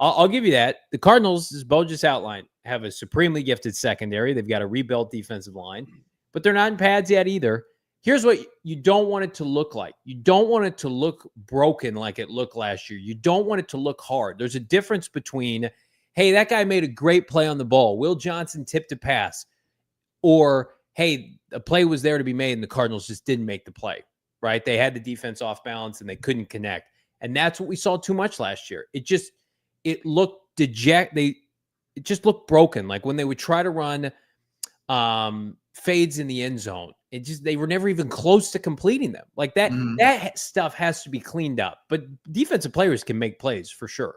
I'll give you that. The Cardinals, as Bo just outlined, have a supremely gifted secondary. They've got a rebuilt defensive line, but they're not in pads yet either. Here's what you don't want it to look like. You don't want it to look broken like it looked last year. You don't want it to look hard. There's a difference between, hey, that guy made a great play on the ball. Will Johnson tipped a pass. Or, hey, a play was there to be made and the Cardinals just didn't make the play, right? They had the defense off balance and they couldn't connect. And that's what we saw too much last year. It looked dejected. It just looked broken. Like when they would try to run fades in the end zone, they were never even close to completing them. Like that, that stuff has to be cleaned up. But defensive players can make plays for sure.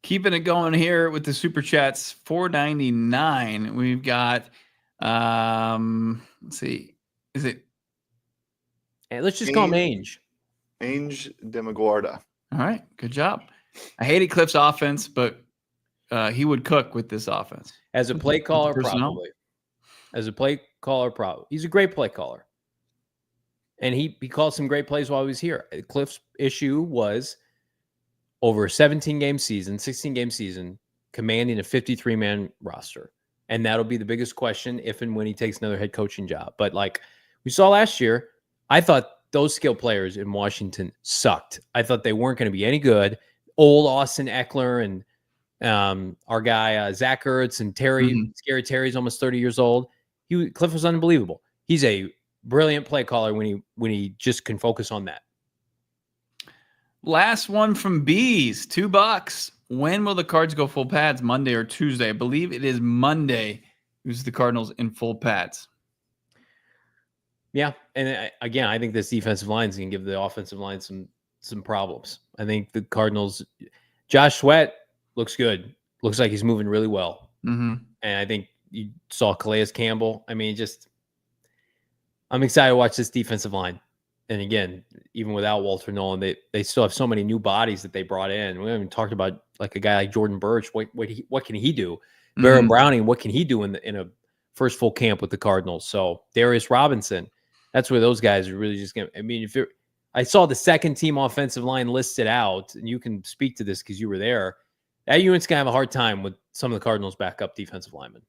Keeping it going here with the super chats, $4.99. We've got, let's see, is it? And let's just call him Ainge. Ainge Demaguarda. All right, good job. I hated Cliff's offense, but he would cook with this offense. As a play caller, probably. As a play caller, probably. He's a great play caller. And he called some great plays while he was here. Cliff's issue was over a 17-game season, 16-game season, commanding a 53-man roster. And that'll be the biggest question if and when he takes another head coaching job. But like we saw last year, I thought those skill players in Washington sucked. I thought they weren't going to be any good. Old Austin Eckler and our guy Zach Ertz and Terry, Scary Terry's almost 30 years old. Cliff was unbelievable. He's a brilliant play caller when he just can focus on that. Last one from Bees, $2. When will the Cards go full pads? Monday or Tuesday? I believe it is Monday. Who's the Cardinals in full pads? Yeah, and again, I think this defensive line is going to give the offensive line some problems. I think the Cardinals, Josh Sweat looks good. Looks like he's moving really well. And I think you saw Calais Campbell. I mean, I'm excited to watch this defensive line. And again, even without Walter Nolen, they still have so many new bodies that they brought in. We haven't talked about like a guy like Jordan Birch. What can he do? Baron Browning, what can he do in a first full camp with the Cardinals? So Darius Robinson, that's where those guys are really just going to. I mean, I saw the second team offensive line listed out, and you can speak to this because you were there. That unit's going to have a hard time with some of the Cardinals' backup defensive linemen.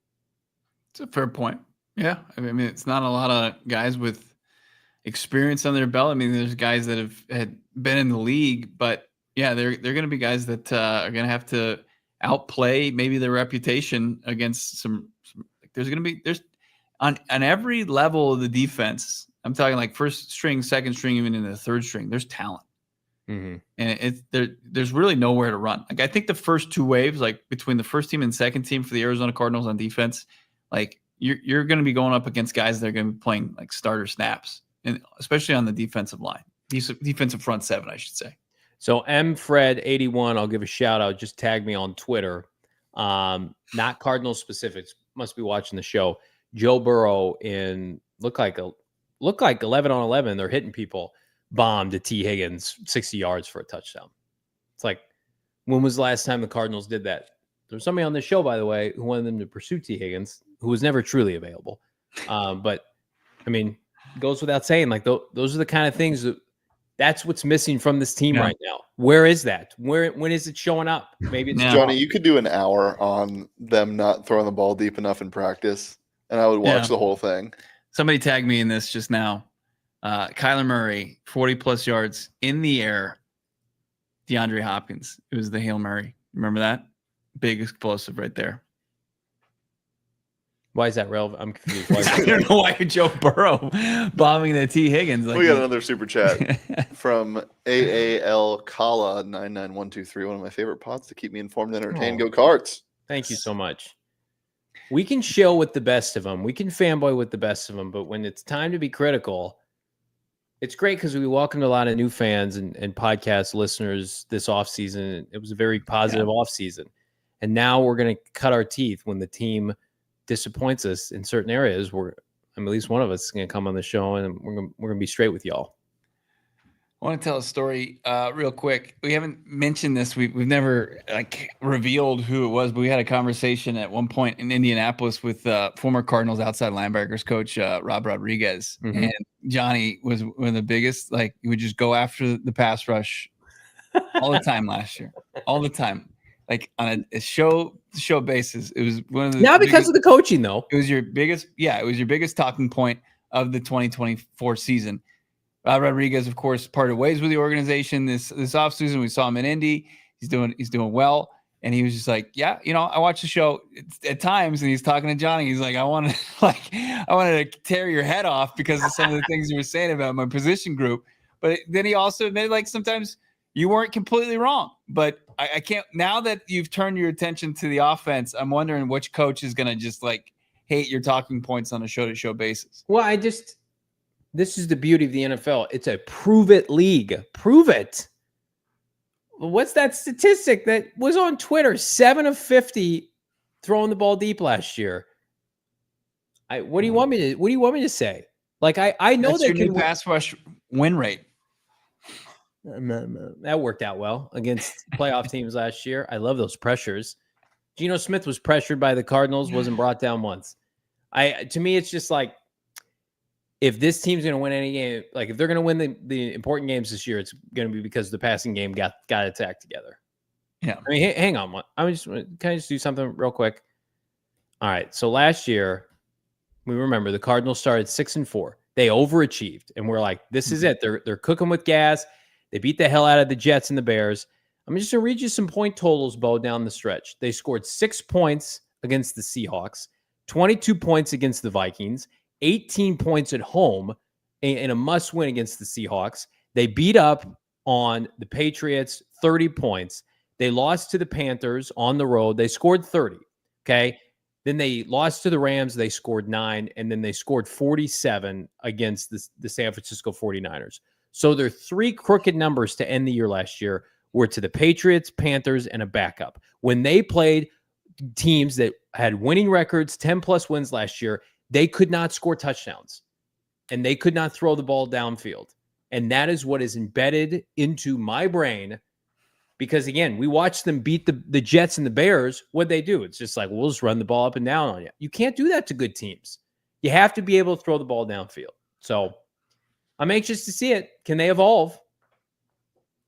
It's a fair point. Yeah. I mean, it's not a lot of guys with experience on their belt. I mean, there's guys that had been in the league, but yeah, they're going to be guys that are going to have to outplay maybe their reputation against some there's on every level of the defense. I'm talking like first string, second string, even in the third string, there's talent. And there's really nowhere to run. Like I think the first two waves, like between the first team and second team for the Arizona Cardinals on defense, like you're going to be going up against guys that are going to be playing like starter snaps, and especially on the defensive line, defensive front seven, I should say. So mfred81, I'll give a shout out. Just tag me on Twitter. Not Cardinals specifics. Must be watching the show. Joe Burrow look like 11 on 11. They're hitting people. Bombed to T. Higgins 60 yards for a touchdown. It's like, when was the last time the Cardinals did that? There's somebody on the show, by the way, who wanted them to pursue T. Higgins, who was never truly available. But I mean, goes without saying, like those are the kind of things that's what's missing from this team right now. Where is that? When is it showing up? Maybe it's Johnny, you could do an hour on them not throwing the ball deep enough in practice, and I would watch the whole thing. Somebody tagged me in this just now. Kyler Murray, 40-plus yards in the air. DeAndre Hopkins. It was the Hail Mary. Remember that? Big explosive right there. Why is that relevant? I'm confused. I don't know why Joe Burrow bombing the T. Higgins. Like we got another super chat from AAL Kala 99123. One of my favorite pods to keep me informed and entertained. Go Cards. Thank you so much. We can chill with the best of them. We can fanboy with the best of them. But when it's time to be critical, It's great because we welcomed a lot of new fans and podcast listeners this offseason. It was a very positive offseason. And now we're going to cut our teeth when the team disappoints us in certain areas. At least one of us is going to come on the show, and we're going to be straight with y'all. I want to tell a story real quick. We haven't mentioned this. We've never revealed who it was, but we had a conversation at one point in Indianapolis with former Cardinals outside linebackers coach Rob Rodriguez. Mm-hmm. And Johnny was one of the biggest. He would just go after the pass rush all the time last year, all the time. On a show basis. It was one of the not because of the coaching though. It was your biggest talking point of the 2024 season. Rodriguez, of course, parted ways with the organization this offseason. We saw him in Indy. He's doing well. And he was just like, yeah, I watch the show at times, and he's talking to Johnny. He's like, I wanted to tear your head off because of some of the things you were saying about my position group. But then he also admitted, sometimes you weren't completely wrong. But I can't, now that you've turned your attention to the offense, I'm wondering which coach is going to just hate your talking points on a show-to-show basis. Well, this is the beauty of the NFL. It's a prove it league. Prove it. What's that statistic that was on Twitter? 7 of 50 throwing the ball deep last year. What do you want me to say? I know that's that your new pass rush win rate. That worked out well against playoff teams last year. I love those pressures. Geno Smith was pressured by the Cardinals, wasn't brought down once. To me, it's just if this team's going to win any game, if they're going to win the important games this year, it's going to be because the passing game got its act together. Yeah. I mean, hang on. Can I just do something real quick? All right. So last year, we remember the Cardinals started 6-4. They overachieved, and we're like, this is it. They're cooking with gas. They beat the hell out of the Jets and the Bears. I'm just going to read you some point totals, Bo, down the stretch. They scored 6 points against the Seahawks, 22 points against the Vikings, 18 points at home in a must-win against the Seahawks. They beat up on the Patriots, 30 points. They lost to the Panthers on the road. They scored 30, okay? Then they lost to the Rams. They scored 9, and then they scored 47 against the San Francisco 49ers. So their 3 crooked numbers to end the year last year were to the Patriots, Panthers, and a backup. When they played teams that had winning records, 10-plus wins last year, they could not score touchdowns, and they could not throw the ball downfield. And that is what is embedded into my brain because, again, we watched them beat the Jets and the Bears. What'd they do? It's just we'll just run the ball up and down on you. You can't do that to good teams. You have to be able to throw the ball downfield. So I'm anxious to see it. Can they evolve?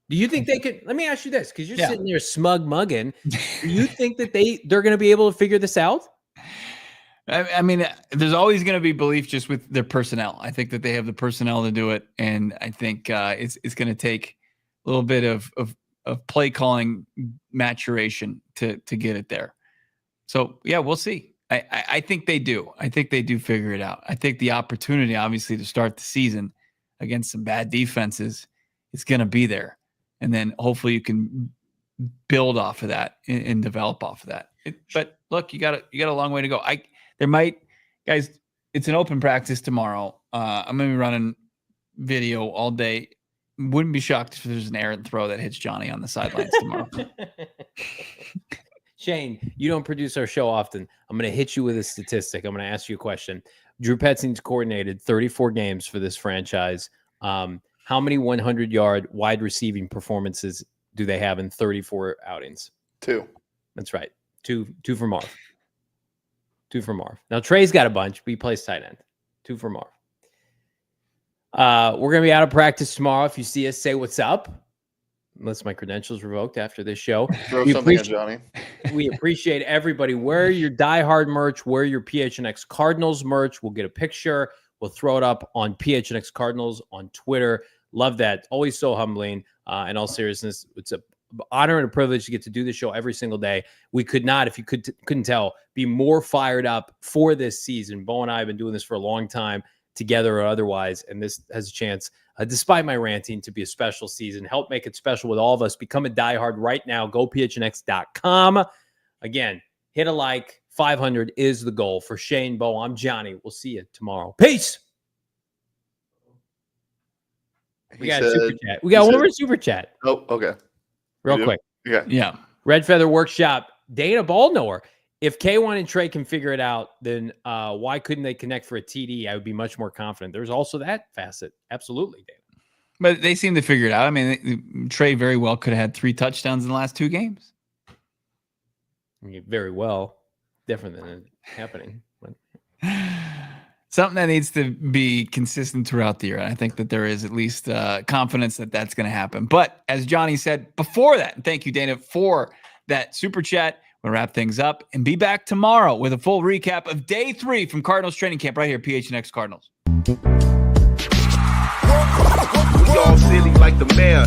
Do you think they could? Let me ask you this, because you're sitting there smug mugging. Do you think that they're going to be able to figure this out? I mean, there's always going to be belief just with their personnel. I think that they have the personnel to do it, and I think it's going to take a little bit of play calling maturation to get it there. So yeah, we'll see. I think they do. I think they do figure it out. I think the opportunity, obviously, to start the season against some bad defenses is going to be there, and then hopefully you can build off of that and develop off of that. But look, you got a long way to go. Guys, it's an open practice tomorrow. I'm going to be running video all day. Wouldn't be shocked if there's an errant throw that hits Johnny on the sidelines tomorrow. Shane, you don't produce our show often. I'm going to hit you with a statistic. I'm going to ask you a question. Drew Petzing's coordinated 34 games for this franchise. How many 100-yard wide receiving performances do they have in 34 outings? 2. That's right. Two for Marv. 2 for Marv. Now, Trey's got a bunch, but he plays tight end. 2 for Marv. We're going to be out of practice tomorrow. If you see us, say what's up. Unless my credentials revoked after this show. Throw something at Johnny. We appreciate everybody. Wear your diehard merch. Wear your PHNX Cardinals merch. We'll get a picture. We'll throw it up on PHNX Cardinals on Twitter. Love that. Always so humbling. In all seriousness, it's an honor and a privilege to get to do this show every single day. We could not, if you couldn't tell, be more fired up for this season. Bo and I have been doing this for a long time, together or otherwise, and this has a chance, despite my ranting, to be a special season. Help make it special with all of us. Become a diehard right now. Go PHNX.com. Again, hit a like. 500 is the goal. For Shane, Bo, I'm Johnny. We'll see you tomorrow. Peace. We got a super chat. We got one more super chat. Oh, okay. Real quick. Yeah. Red Feather Workshop. Dana Ballknower. If K1 and Trey can figure it out, then why couldn't they connect for a TD? I would be much more confident. There's also that facet. Absolutely, Dana. But they seem to figure it out. I mean, Trey very well could have had 3 touchdowns in the last 2 games. I mean, very well. Different than it happening. Something that needs to be consistent throughout the year. I think that there is at least confidence that that's going to happen. But as Johnny said before that, and thank you, Dana, for that super chat. We'll wrap things up and be back tomorrow with a full recap of day 3 from Cardinals training camp right here, PHNX Cardinals. We all silly like the mayor.